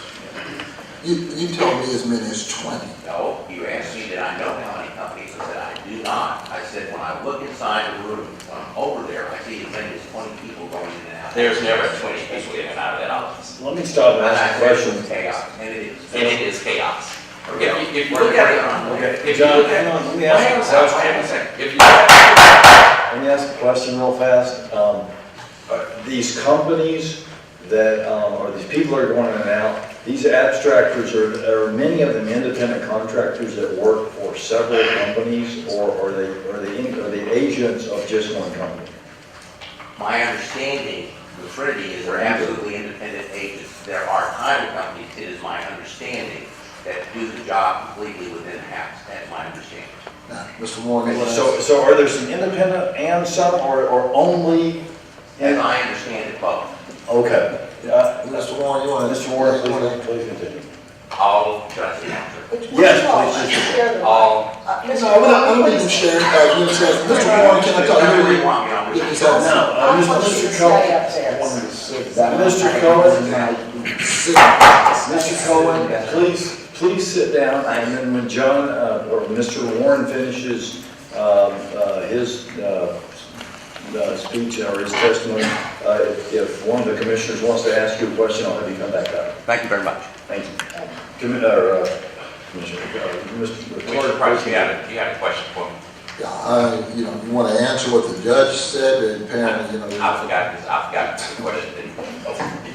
You told me as many as 20. No, you asked me did I know how many companies. I said I do not. I said when I look inside the room, when I'm over there, I see as many as 20 people going in and out. There's never 20 people in and out of that office. Let me stop and And I ask a said question. it's chaos, and it is. And it is chaos. If you We're look at it, okay. if you John, look at hang on, let me Hang on ask a a second, question. hang on a second. If you look at Let me ask a question real fast. These companies that, or these people that are going in and out, these abstractors, are many of them independent contractors that work for several companies, or are they agents of just one company? My understanding with Trinity is they're absolutely independent agents. There are title companies, it is my understanding, that do the job completely within the house. That's my understanding. Now, Mr. Warren, you want to So are there some independent and some, or only? As I understand it, both. Okay. Mr. Warren, you want to? Mr. Warren, please continue. all, should I say answer? Yes, All, No, I don't need them shared, Mr. Warren, can I talk to you? Yes, No, I want you to stay up there. Mr. Cohen, Mr. Cohen, please sit down, and then when John, or Mr. Warren finishes his speech or his testimony, if one of the commissioners wants to ask you a question, I'll have you come back up. thank you very much. Thank you. Commissioner, Mr. Commissioner Price, you had a question for me? Yeah, you want to answer what the judge said, and apparently, I forgot the question.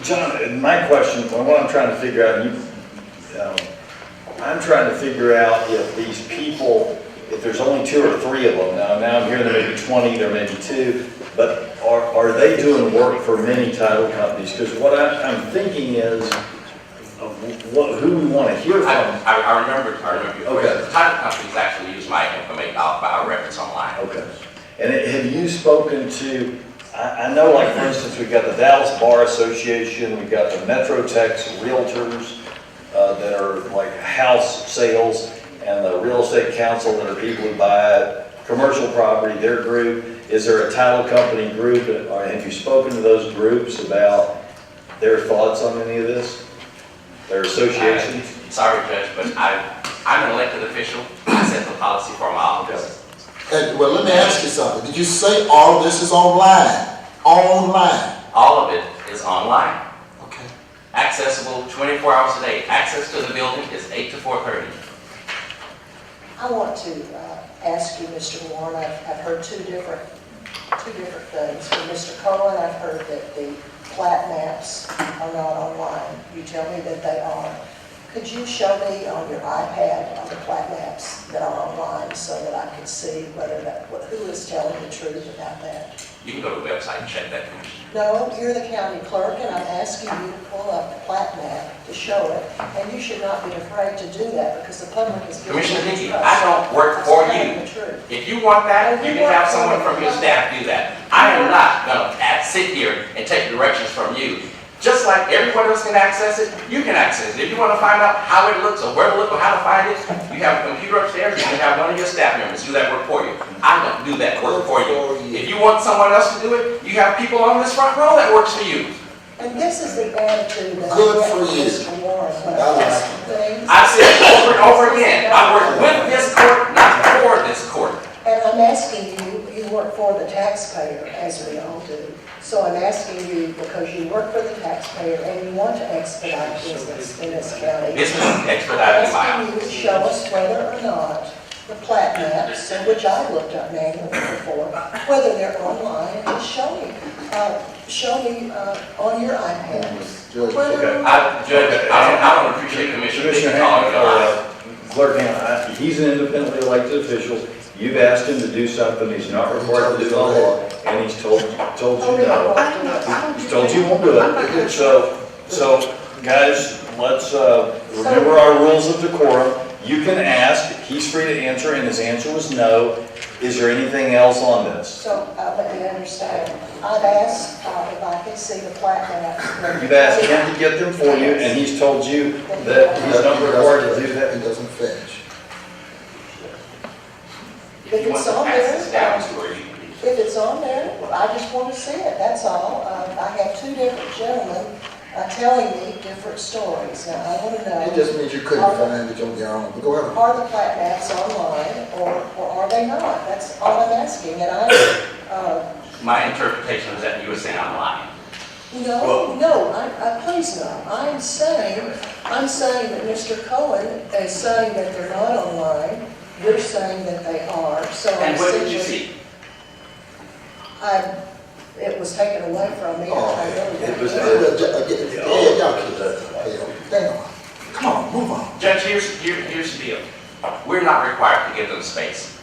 John, my question, what I'm trying to figure out, I'm trying to figure out if these people, if there's only 2 or 3 of them, now I'm hearing there may be 20, there may be 2, but are they doing work for many title companies? Because what I'm thinking is, who we want to hear from. I remember your question. Okay. The title companies actually use my information, our records online. Okay. And have you spoken to, I know, like, for instance, we've got the Dallas Bar Association, we've got the Metrotex Realtors that are like house sales, and the Real Estate Council that are people who buy commercial property, their group. Is there a title company group, or have you spoken to those groups about their thoughts on any of this? Their associations? Sorry, Judge, but I'm an elected official. I set the policy for my office. well, let me ask you something. Did you say all of this is online? Online? All of it is online. Okay. Accessible 24 hours a day. Access to the building is 8 to 4:30. I want to ask you, Mr. Warren, I've heard two different things. From Mr. Cohen, I've heard that the plat maps are not online. You tell me that they are. Could you show me on your iPad on the plat maps that are online so that I can see who is telling the truth about that? You can go to the website and check that. No, you're the county clerk, and I'm asking you to pull up the plat map to show it, and you should not be afraid to do that because the public is giving you Commissioner Hickey, trust. I don't work for you. The truth. If you want that, you can have someone from your staff do that. I am not going to sit here and take directions from you. Just like everyone else can access it, you can access it. If you want to find out how it looks or where to look or how to find it, you have a computer upstairs, you can have one of your staff members do that work for you. I don't do that work for you. If you want someone else to do it, you have people on this front row that works for you. And this is the attitude that Good I get for from you. Mr. Warren when I ask things. I've said it over and over again, I work with this court, not for this court. And I'm asking you, you work for the taxpayer, as we all do. So I'm asking you, because you work for the taxpayer and you want to expedite business in this county. Business is expedited in my I'm asking you to show us whether or not the plat maps, which I've looked up manually before, whether they're online, and just show me on your iPad. Judge, I don't appreciate Commissioner Hickey calling me out. Clerk Ham, he's an independently elected official. You've asked him to do something he's not required to do by law, and he's told you no. He's told you won't do it. So guys, let's remember our rules of decorum. You can ask, he's free to answer, and his answer was no. Is there anything else on this? So let me understand. I've asked if I can see the plat map. You've asked him to get them for you, and he's told you that he's not required to do that. It doesn't fetch. If it's on there, if it's on there, I just want to see it, that's all. I have two different gentlemen telling me different stories. Now, I want to know. It just means you couldn't find it on your own, but go ahead. Are the plat maps online or are they not? That's all I'm asking. And I, My interpretation is that you were saying I'm lying. no, please no. I'm saying that Mr. Cohen is saying that they're not online. You're saying that they are. So And what did you see? It was taken away from me. It was. Come on, move on. Judge, here's the deal. We're not required to give them space.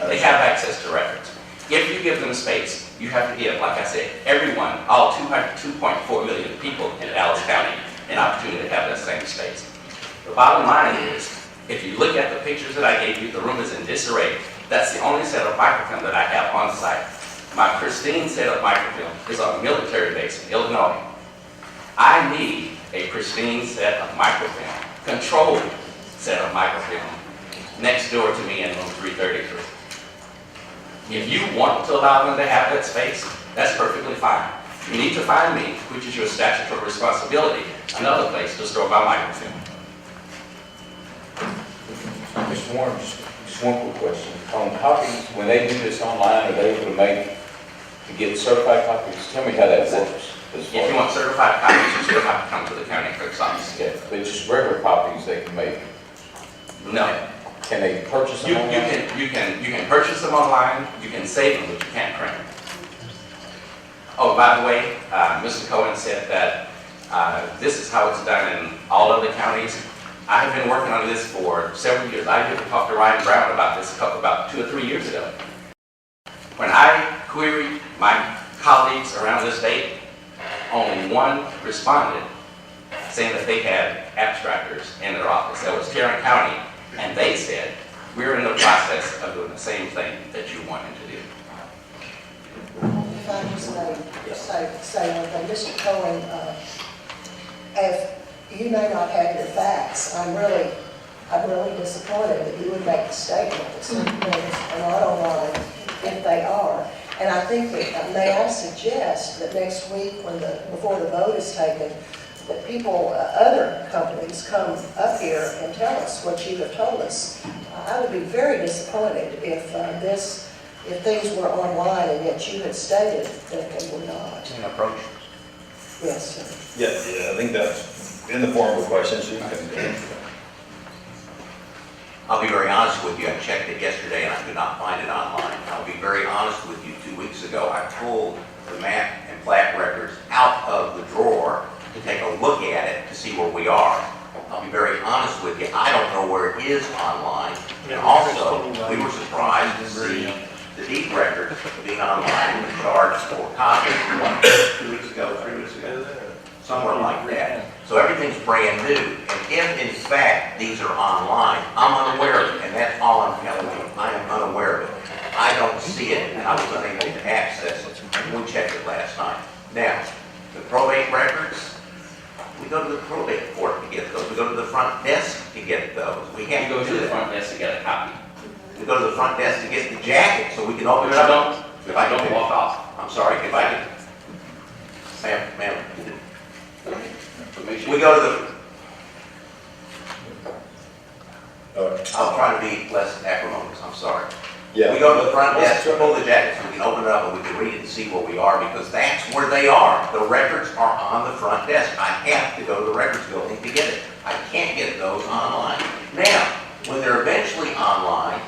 They have access to records. If you give them space, you have to give, like I said, everyone, all 2.4 million people in Dallas County, an opportunity to have that same space. The bottom line is, if you look at the pictures that I gave you, the room is in disarray. That's the only set of microfilm that I have on site. My pristine set of microfilm is on a military base in Illinois. I need a pristine set of microfilm, controlled, set of microfilm next door to me in room 333. If you want to allow them to have that space, that's perfectly fine. You need to find me, which is your statutory responsibility, another place to store my microfilm. Mr. Warren, just one quick question. On copies, when they do this online, are they able to get certified copies? Tell me how that works. If you want certified copies, you still have to come to the county clerk's office. Yeah, but just regular copies they can make. No. Can they purchase them You online? can purchase them online, you can save them, but you can't print them. Oh, by the way, Mr. Cohen said that this is how it's done in all other counties. I have been working on this for several years. I even talked to Ryan Brown about this about 2 or 3 years ago. When I queried my colleagues around the state, only one responded saying that they had abstractors in their office. That was Tarrant County, and they said, we're in the process of doing the same thing that you wanted to do. If I just say one thing, Mr. Cohen, if you may not have your facts, I'm really disappointed that you would make the statement that some things are not online if they are. And I think that, may I suggest that next week, before the vote is taken, that people, other companies come up here and tell us what you have told us. I would be very disappointed if things were online and yet you had stated that they were not. An approach. Yes, sir. Yeah, I think that's in the form of a question, so you can. I'll be very honest with you, I checked it yesterday and I could not find it online. I'll be very honest with you, 2 weeks ago, I pulled the map and plat records out of the drawer to take a look at it to see where we are. I'll be very honest with you, I don't know where it is online. And also, we were surprised to see the deed records being online and charged for copies, 2 weeks ago, 3 weeks ago, somewhere like that. So everything's brand new. And if in fact these are online, I'm unaware of it, and that's all I'm telling you. I am unaware of it. I don't see it, and I was unable to access it. We checked it last night. Now, the probate records, we go to the probate court to get those. We go to the front desk to get those. We You can't go go to the front desk to get a copy. We go to the front desk to get the jacket so we can open it But you up. don't, if I don't walk off. I'm sorry, if I can. Ma'am, we go to the, I'll try to be less acrimonious, I'm sorry. Yeah. We go to the front desk, we pull the jacket so we can open it up and we can read it and see where we are, because that's where they are. The records are on the front desk. I have to go to the records building to get it. I can't get those online. Now, when they're eventually online,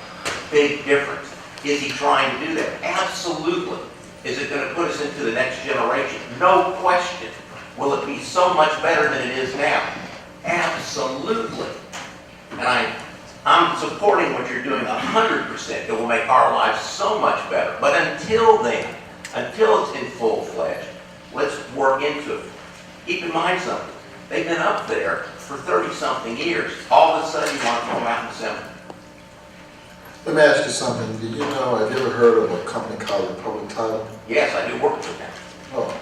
big difference. Is he trying to do that? Absolutely. Is it going to put us into the next generation? No question. Will it be so much better than it is now? Absolutely. And I'm supporting what you're doing 100%. It will make our lives so much better. But until then, until it's in full-fledged, let's work into it. Keep in mind something. They've been up there for 30-something years. All of a sudden, you want to throw them out in December. Let me ask you something. Do you know, have you ever heard of a company called Republic Title? Yes, I do work with them. Oh,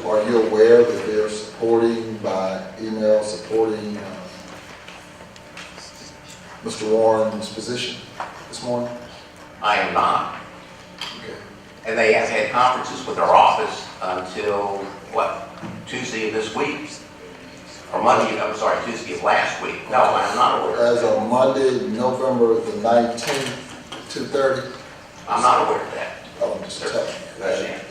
are you aware that they're supporting by email, supporting Mr. Warren's position this morning? I am not. Okay. And they have had conferences with our office until, what, Tuesday of this week? Or Monday, I'm sorry, Tuesday of last week. No, I am not aware of As that. of Monday, November the 19th, 2:30. I'm not aware of that. Oh, I'm just telling you. Understand.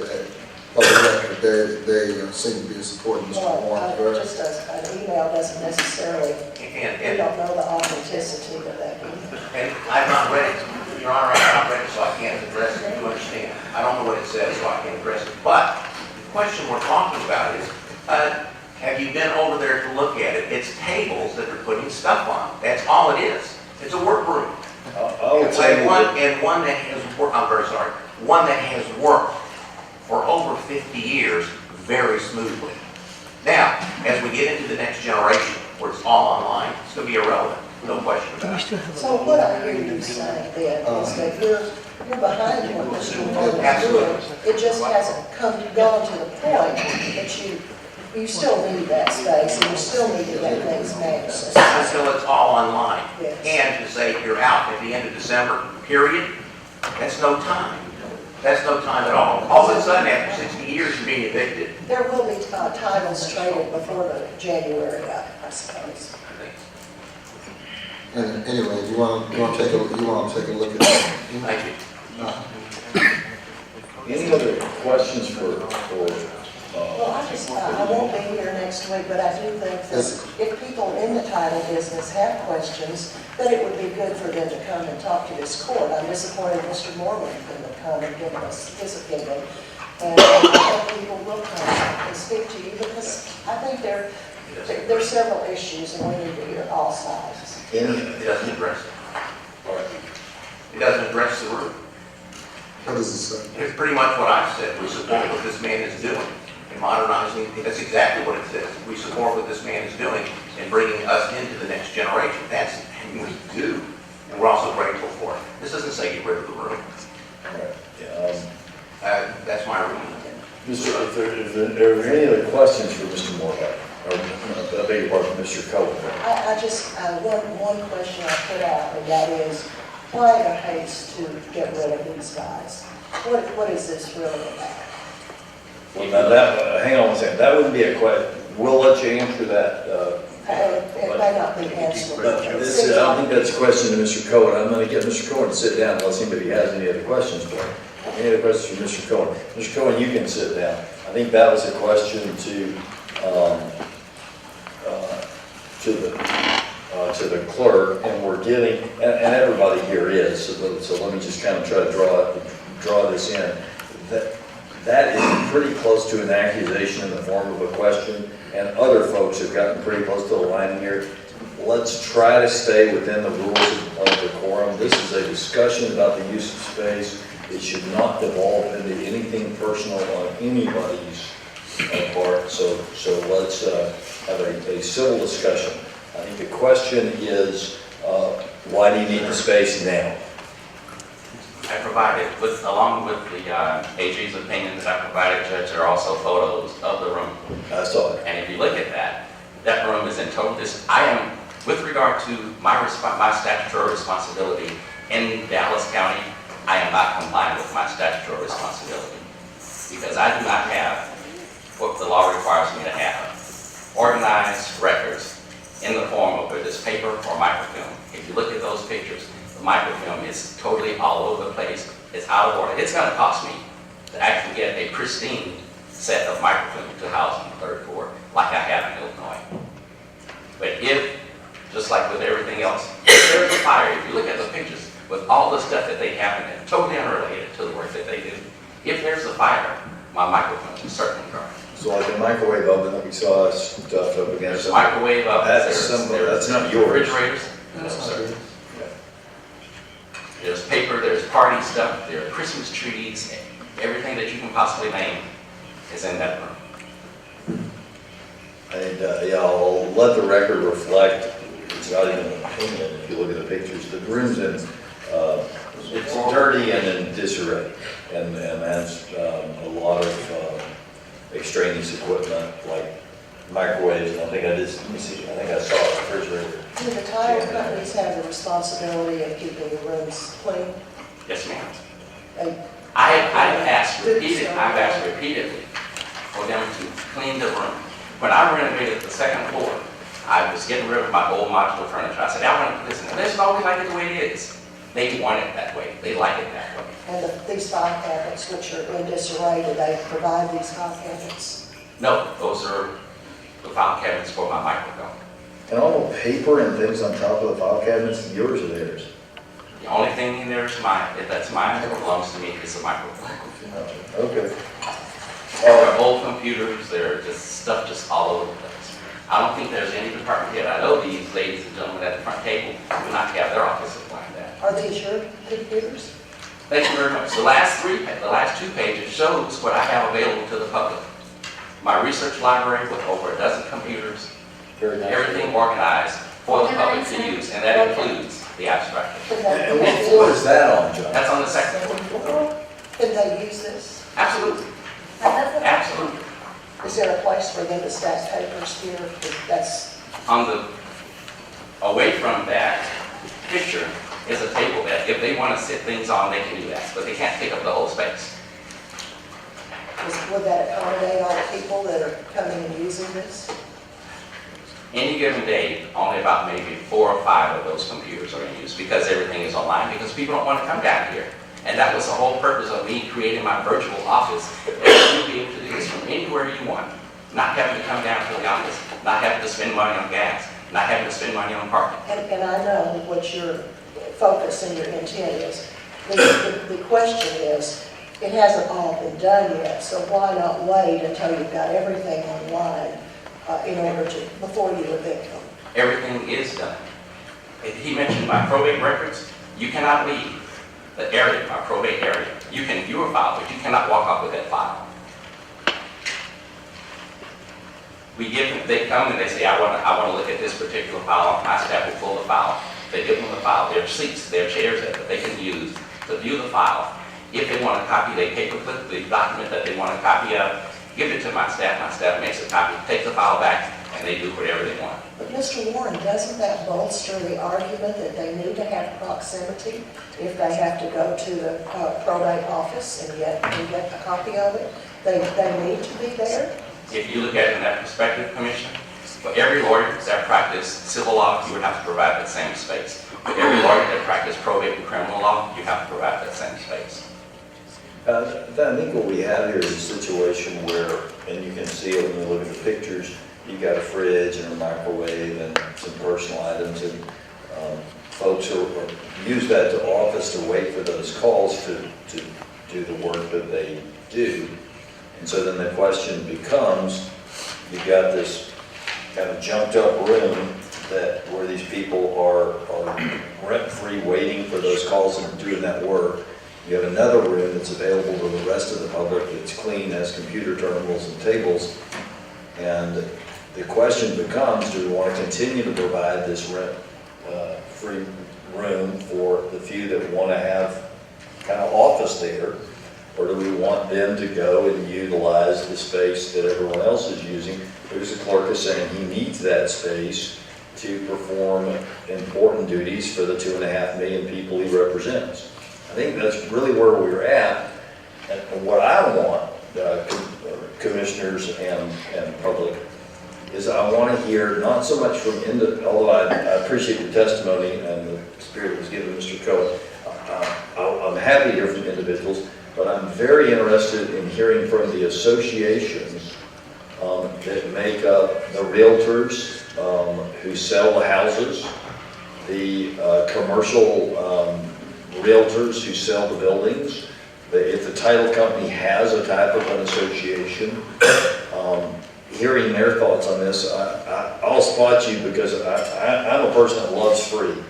They seem to be supporting Mr. Warren very. Just an email doesn't necessarily, we And don't know the authenticity of that email. I've not read it. Your Honor, I've not read it, so I can't address it. You understand? I don't know what it says, so I can't address it. But the question we're talking about is, have you been over there to look at it? It's tables that they're putting stuff on. That's all it is. It's a workroom. And one that has worked, I'm very sorry, one that has worked for over 50 years very smoothly. Now, as we get into the next generation, where it's all online, it's going to be irrelevant. No question about it. So what I hear you saying then is that you're behind what Mr. Warren is doing. It just hasn't gone to the point that you You still need that space, and you still need to get things managed. Until it's all online. Yes. And to say you're out at the end of December, period, that's no time. That's no time at all. All of a sudden, after 60 years of being evicted, There will be titles traded before the January, I suppose. And anyway, you want to take a look at that? thank you. Any other questions for Well, I won't be here next week, but I do think that if people in the title business have questions, that it would be good for them to come and talk to this court. I'm disappointed Mr. Moreland couldn't come and give us his opinion. And I hope people will come and speak to you, because I think there's several issues and we need to hear all sides. It doesn't address it. It doesn't address the room. What does it say? It's pretty much what I've said. We support what this man is doing in modernizing. That's exactly what it says. We support what this man is doing in bringing us into the next generation. That's what we do. And we're also grateful for it. This doesn't say get rid of the room. That's my reading. If there are any other questions for Mr. Moorhead, or I beg your pardon, Mr. Cohen? I just, one question I put out, and that is, why the haste to get rid of these guys? What is this really about? Well, now that, hang on a second, that wouldn't be a question. We'll let you answer that. It may not be answered. But this, I don't think that's a question to Mr. Cohen. I'm going to get Mr. Cohen to sit down unless anybody has any other questions for him. Any other questions for Mr. Cohen? Mr. Cohen, you can sit down. I think that was a question to the clerk, and we're getting, and everybody here is, so let me just kind of try to draw this in. That is pretty close to an accusation in the form of a question, and other folks have gotten pretty close to the line here. Let's try to stay within the rules of decorum. This is a discussion about the use of space. It should not devolve into anything personal on anybody's part, so let's have a civil discussion. I think the question is, why do you need the space now? I provided, along with the AG's opinion that I provided, Judge, there are also photos of the room. I saw it. And if you look at that room is in total I am, with regard to my statutory responsibility in Dallas County, I am not complying with my statutory responsibility, because I do not have what the law requires me to have: organized records in the form of whether it's paper or microfilm. If you look at those pictures, the microfilm is totally all over the place. It's out of order. It's going to cost me to actually get a pristine set of microfilm to house on the third floor, like I have in Illinois. But if, just like with everything else, if there's a fire, if you look at the pictures with all the stuff that they have in it, totally unrelated to the work that they do, if there's a fire, my microfilm is certainly burn. So like the microwave oven that we saw stuffed up against. There's microwave ovens, That's not yours. refrigerators. No, sir. There's paper, there's party stuff, there are Christmas trees, everything that you can possibly name is in that room. And yeah, I'll let the record reflect, it's not even an opinion if you look at the pictures. The room's in, it's dirty and in disarray, and has a lot of extraneous equipment like microwaves, and I think I saw a refrigerator. Do the title companies have the responsibility of keeping the rooms clean? Yes, ma'am. And I've asked repeatedly for them to clean the room. When I renovated the second floor, I was getting rid of my old modular furniture. I said, I want to put this in there. They said, oh, we like it the way it is. They want it that way. They like it that way. And these file cabinets, which are in disarray, do they provide these file cabinets? No, those are the file cabinets for my microfilm. And all the paper and things on top of the file cabinets, yours or theirs? The only thing in there is mine. If that's mine, that belongs to me. It's a microfilm. Okay. There are old computers. There are just stuff just all over the place. I don't think there's any department head. I know these ladies and gentlemen at the front table do not have their offices like that. Are these your computers? Thank you very much. The last two pages shows what I have available to the public. My research library with over a dozen computers, everything organized for the public to use, and that includes the abstract. And what floor is that on, John? That's on the second floor. Can they use this? Absolutely. Absolutely. The Is there a place for them to stack papers here? That's, On the, away from that picture is a table that if they want to sit things on, they can do that, but they can't take up the whole space. would that accommodate all the people that are coming and using this? Any given day, only about maybe 4 or 5 of those computers are in use because everything is online, because people don't want to come down here. And that was the whole purpose of me creating my virtual office, that you'll be able to do this from anywhere you want. Not having to come down to the office, not having to spend money on gas, not having to spend money on parking. And I know what your focus and your intent is. The question is, it hasn't all been done yet, so why not wait until you've got everything online in order to, before you evict them? Everything is done. He mentioned my probate records. You cannot leave the area, my probate area. You can view a file, but you cannot walk off with that file. We give them, they come and they say, I want to look at this particular file. My staff will pull the file. They give them the file. There are seats, there are chairs that they can use to view the file. If they want a copy, they paperclip the document that they want a copy of, give it to my staff makes a copy, takes the file back, and they do whatever they want. But Mr. Warren, doesn't that bolster the argument that they need to have proximity if they have to go to the probate office and get a copy of it? They need to be there? If you look at it in that perspective, Commissioner, for every lawyer that practiced civil law, you would have to provide that same space. For every lawyer that practiced probate and criminal law, you have to provide that same space. I think what we have here is a situation where, and you can see it when you look at the pictures, you've got a fridge and a microwave and some personal items, and folks use that to office to wait for those calls to do the work that they do. And so then the question becomes, you've got this kind of junked up room where these people are rent-free waiting for those calls and doing that work. You have another room that's available to the rest of the public that's clean, has computer terminals and tables. And the question becomes, do we want to continue to provide this rent-free room for the few that want to have kind of office there? Or do we want them to go and utilize the space that everyone else is using? Because the clerk is saying he needs that space to perform important duties for the 2.5 million people he represents. I think that's really where we're at. And what I want, commissioners and public, is I want to hear not so much from, although I appreciate the testimony and the spirit was given Mr. Cohen, I'm happy to hear from individuals, but I'm very interested in hearing from the associations that make up the realtors who sell the houses, the commercial realtors who sell the buildings. If the title company has a type of an association, hearing their thoughts on this, I'll spot you because I'm a person that loves free.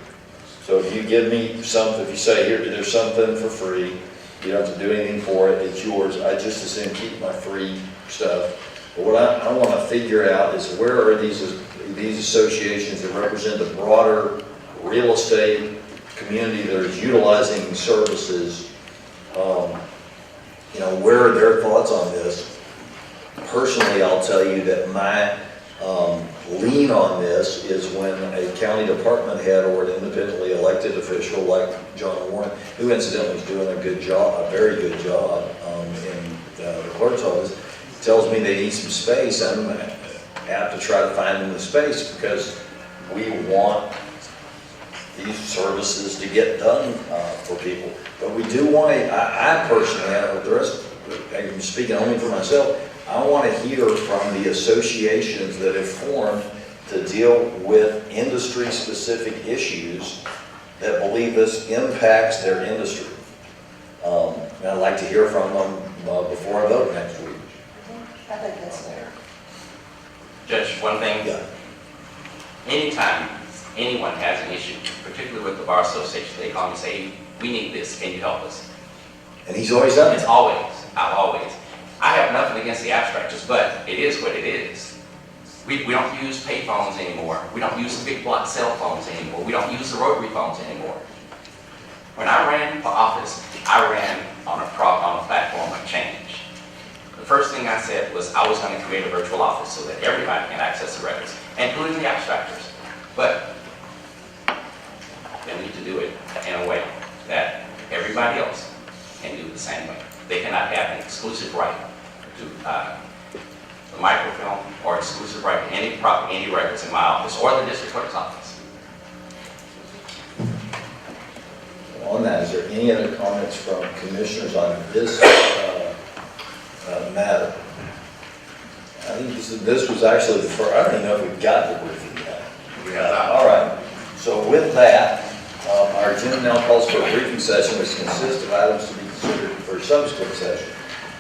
So if you give me something, if you say, here, there's something for free, you don't have to do anything for it, it's yours, I just as soon keep my free stuff. But what I want to figure out is where are these associations that represent the broader real estate community that is utilizing services, where are their thoughts on this? Personally, I'll tell you that my lean on this is when a county department head or an independently elected official like John Warren, who incidentally is doing a good job, a very good job in the clerk's office, tells me they need some space, I'm apt to try to find them the space because we want these services to get done for people. But we do want to, I personally, I'm speaking only for myself, I want to hear from the associations that have formed to deal with industry-specific issues that believe this impacts their industry. And I'd like to hear from them before I vote next week. I think that's fair. Judge, one thing, anytime anyone has an issue, particularly with the Bar Association, they call me and say, we need this, can you help us? And he's always done it. It's always, I've always. I have nothing against the abstractors, but it is what it is. We don't use pay phones anymore. We don't use the big block cell phones anymore. We don't use the rotary phones anymore. When I ran for office, I ran on a platform of change. The first thing I said was I was going to create a virtual office so that everybody can access the records, including the abstractors. But they need to do it in a way that everybody else can do the same way. They cannot have an exclusive right to the microfilm or exclusive right to any records in my office or the district clerk's office. On that, is there any other comments from commissioners on this matter? I think this was actually the first, I don't even know if we've got the briefing yet. We have that. All right, so with that, our agenda now calls for a briefing session which consists of items to be considered for a subsequent session.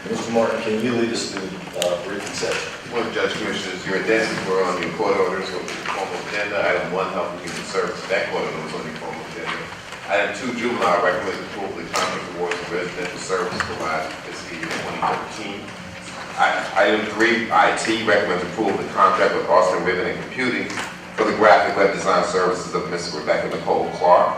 Mr. Martin, can you lead us through the briefing session? Well, Judge Commissioners, your attention were on your court orders on the formal agenda. Item 1, Health and Human Services, that court order was on the formal agenda. Item 2, Juvenile, recommends approval of the contract awards for residential service provided for fiscal year 2013. Item 3, IT, recommends approval of the contract with Austin Ribbon and Computing for the graphic web design services of Ms. Rebecca Nicole Clark.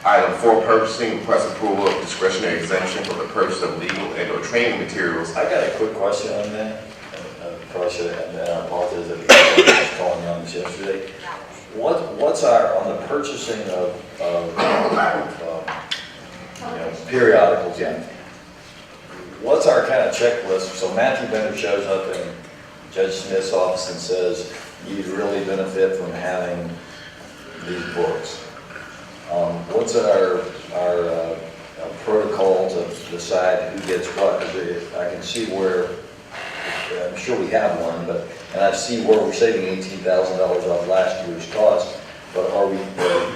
Item 4, purchasing, request approval of discretionary exemption for the purchase of legal and or training materials. I got a quick question on that. Probably should have, and I apologize if I was calling you on this yesterday. What's our, on the purchasing of periodicals, yeah. What's our kind of checklist? So Matthew Bender shows up in Judge Smith's office and says, you'd really benefit from having these books. What's our protocol to decide who gets what? I can see where, I'm sure we have one, and I see where we're saving $18,000 off last year's cost, but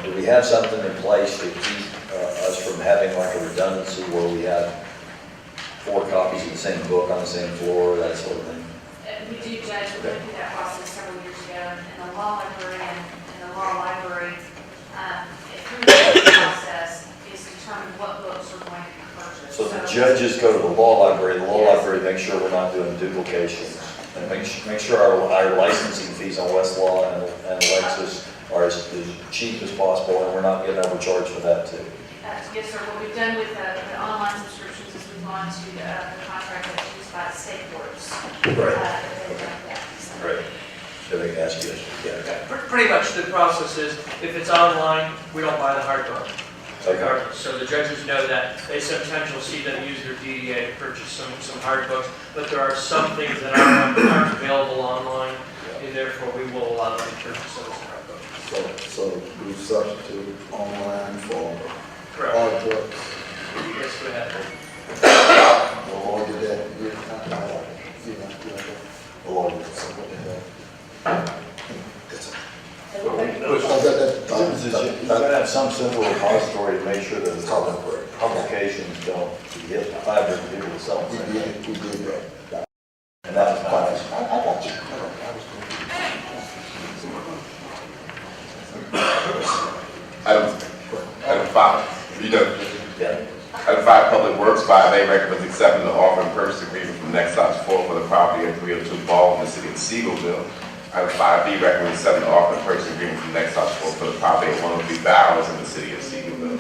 do we have something in place to keep us from having like a redundancy where we have 4 copies of the same book on the same floor, that sort of thing? We do, Judge, we went through that process several years ago in the law library and in the law library. Through the process is determined what books are going to be purchased. So the judges go to the law library makes sure we're not doing duplications, and make sure our licensing fees on Westlaw and Lexis are as cheap as possible, and we're not getting overcharged for that too. Yes, sir. What we've done with the online subscriptions is we've gone to the contract that's used by the state courts. Right. They've done that. So. Right. Should I ask you? Yeah. Pretty much the process is, if it's online, we don't buy the hard book. Okay. So the judges know that. They sometimes will see them use their DDA to purchase some hard books, but there are some things that aren't available online, and therefore we will allow them to purchase those hard books. So we substitute online for Correct. hard books. Yes, we have. We'll order that. We'll order You gotta have some simple repository to make sure that the publications don't get 5 different people to sell them. We did that. And that was fine. I got you. Item 5, you know, Yeah. Item 5, Public Works, 5A, recommends accepting the offer and purchase agreement from Next Stops 4 for the property at 302 Ball in the city of Seagoville. Item 5B, recommends accepting the offer and purchase agreement from Next Stops 4 for the property at 103 Bowers in the city of Seagoville.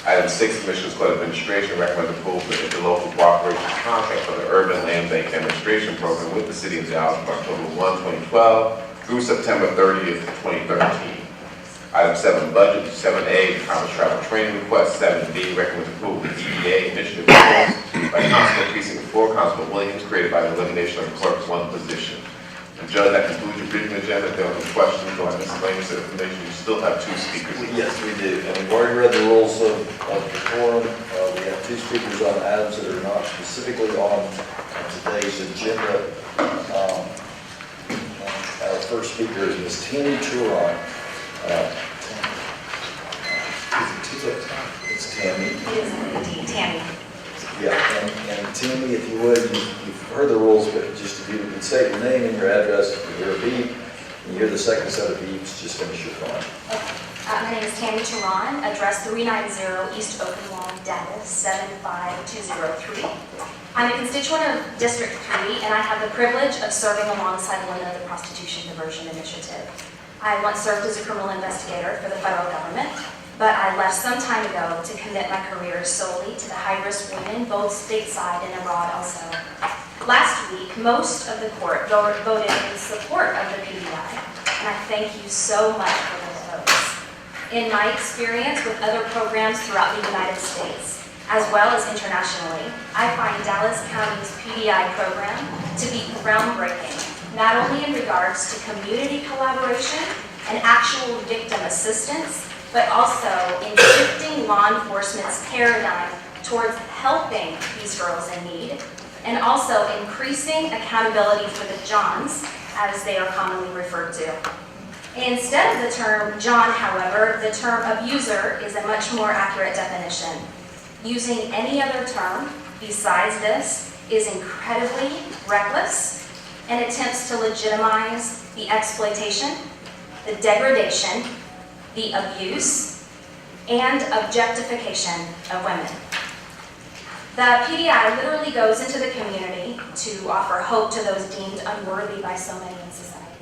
Item 6, Commissioners Court Administration recommends approval of the interlocal cooperation contract for the Urban Land Bank Administration Program with the city of Dallas from October 1, 2012 through September 30th, 2013. Item 7, Budget. 7A, Conference Travel Training Request. 7B, recommends approval of the EDA initiative proposed by Constable Precinct 4, Constable Williams, created by the elimination of the clerk's 1 position. And Judge, that concludes your briefing agenda. If there are any questions or miscellaneous information, you still have 2 speakers. Yes, we do. And we've already read the rules of decorum. We have 2 speakers on items that are not specifically on today's agenda. Our first speaker is Ms. Tammy Turon. It's Tammy. It is Tammy. Yeah, and Tammy, if you would, you've heard the rules, but just if you would state your name and your address, if you hear a beep, and you hear the second set of beeps, just finish your comment. My name is Tammy Turon, address 390 East Oakenlawn, Dallas, 75203. I'm a constituent of District 3, and I have the privilege of serving alongside Linda, the Prostitution Diversion Initiative. I once served as a criminal investigator for the federal government, but I left some time ago to commit my career solely to the high-risk women, both stateside and abroad also. Last week, most of the court voted in support of the PDI, and I thank you so much for those votes. In my experience with other programs throughout the United States, as well as internationally, I find Dallas County's PDI program to be groundbreaking, not only in regards to community collaboration and actual victim assistance, but also in shifting law enforcement's paradigm towards helping these girls in need, and also increasing accountability for the Johns, as they are commonly referred to. Instead of the term John, however, the term abuser is a much more accurate definition. Using any other term besides this is incredibly reckless and attempts to legitimize the exploitation, the degradation, the abuse, and objectification of women. The PDI literally goes into the community to offer hope to those deemed unworthy by so many in society.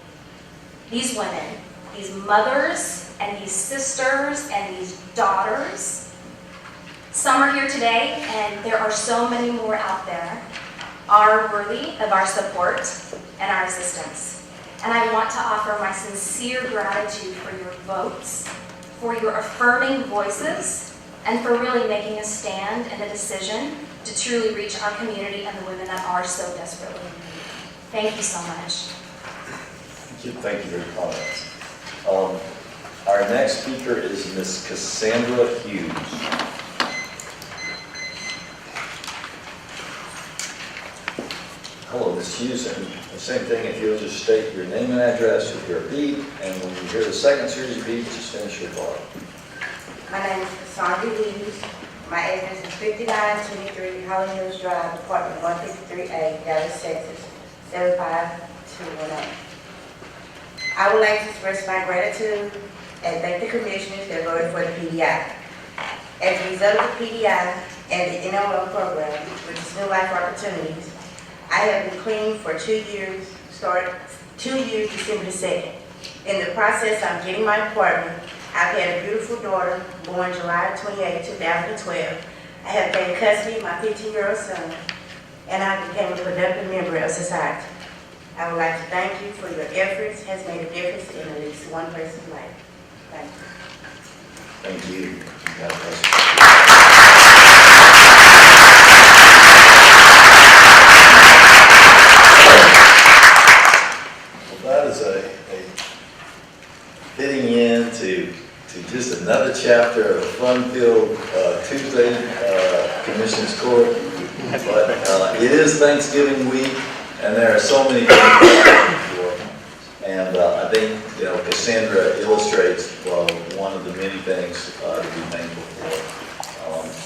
These women, these mothers, and these sisters, and these daughters, some are here today, and there are so many more out there, are worthy of our support and our assistance. And I want to offer my sincere gratitude for your votes, for your affirming voices, and for really making a stand and a decision to truly reach our community and the women that are so desperately in need. Thank you so much. Thank you for your comments. Our next speaker is Ms. Cassandra Hughes. Hello, Ms. Hughes, and the same thing, if you'll just state your name and address with your beep, and when you hear the second series of beeps, just finish your thought. My name is Cassandra Hughes. My address is 5923 Holly Hills Drive, apartment 153A, Dallas, Texas, 75218. I would like to express my gratitude and thank the commissioners that voted for the PDI. As a result of the PDI and the NLO program, which is New Life Opportunities, I have been clean for 2 years, December the 2nd. In the process, I'm getting my apartment. I've had a beautiful daughter, born July 28, 2012. I have gained custody of my 15-year-old son, and I became a productive member of society. I would like to thank you for your efforts. It has made a difference in at least one person's life. Thank you. Thank you. God bless you. That is a fitting in to just another chapter of a fun-filled Tuesday Commissioners Court. But it is Thanksgiving week, and there are so many things to be thankful for. And I think, Cassandra illustrates one of the many things to be thankful for.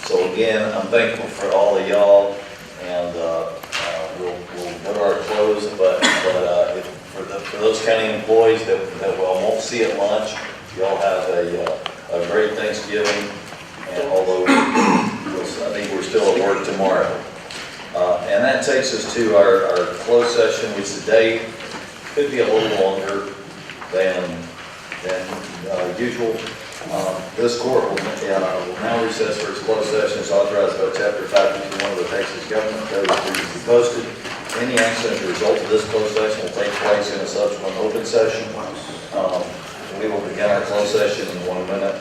So again, I'm thankful for all of y'all, and we'll go to our close, but for those county employees that I won't see at lunch, y'all have a great Thanksgiving, and although I think we're still at work tomorrow. And that takes us to our closed session, which today could be a little longer than usual. This court will now recess for its closed session as authorized by Chapter 551 of the Texas Government Code as previously posted. Any action as a result of this closed session will take place in a subsequent open session. We will begin our closed session in 1 minute.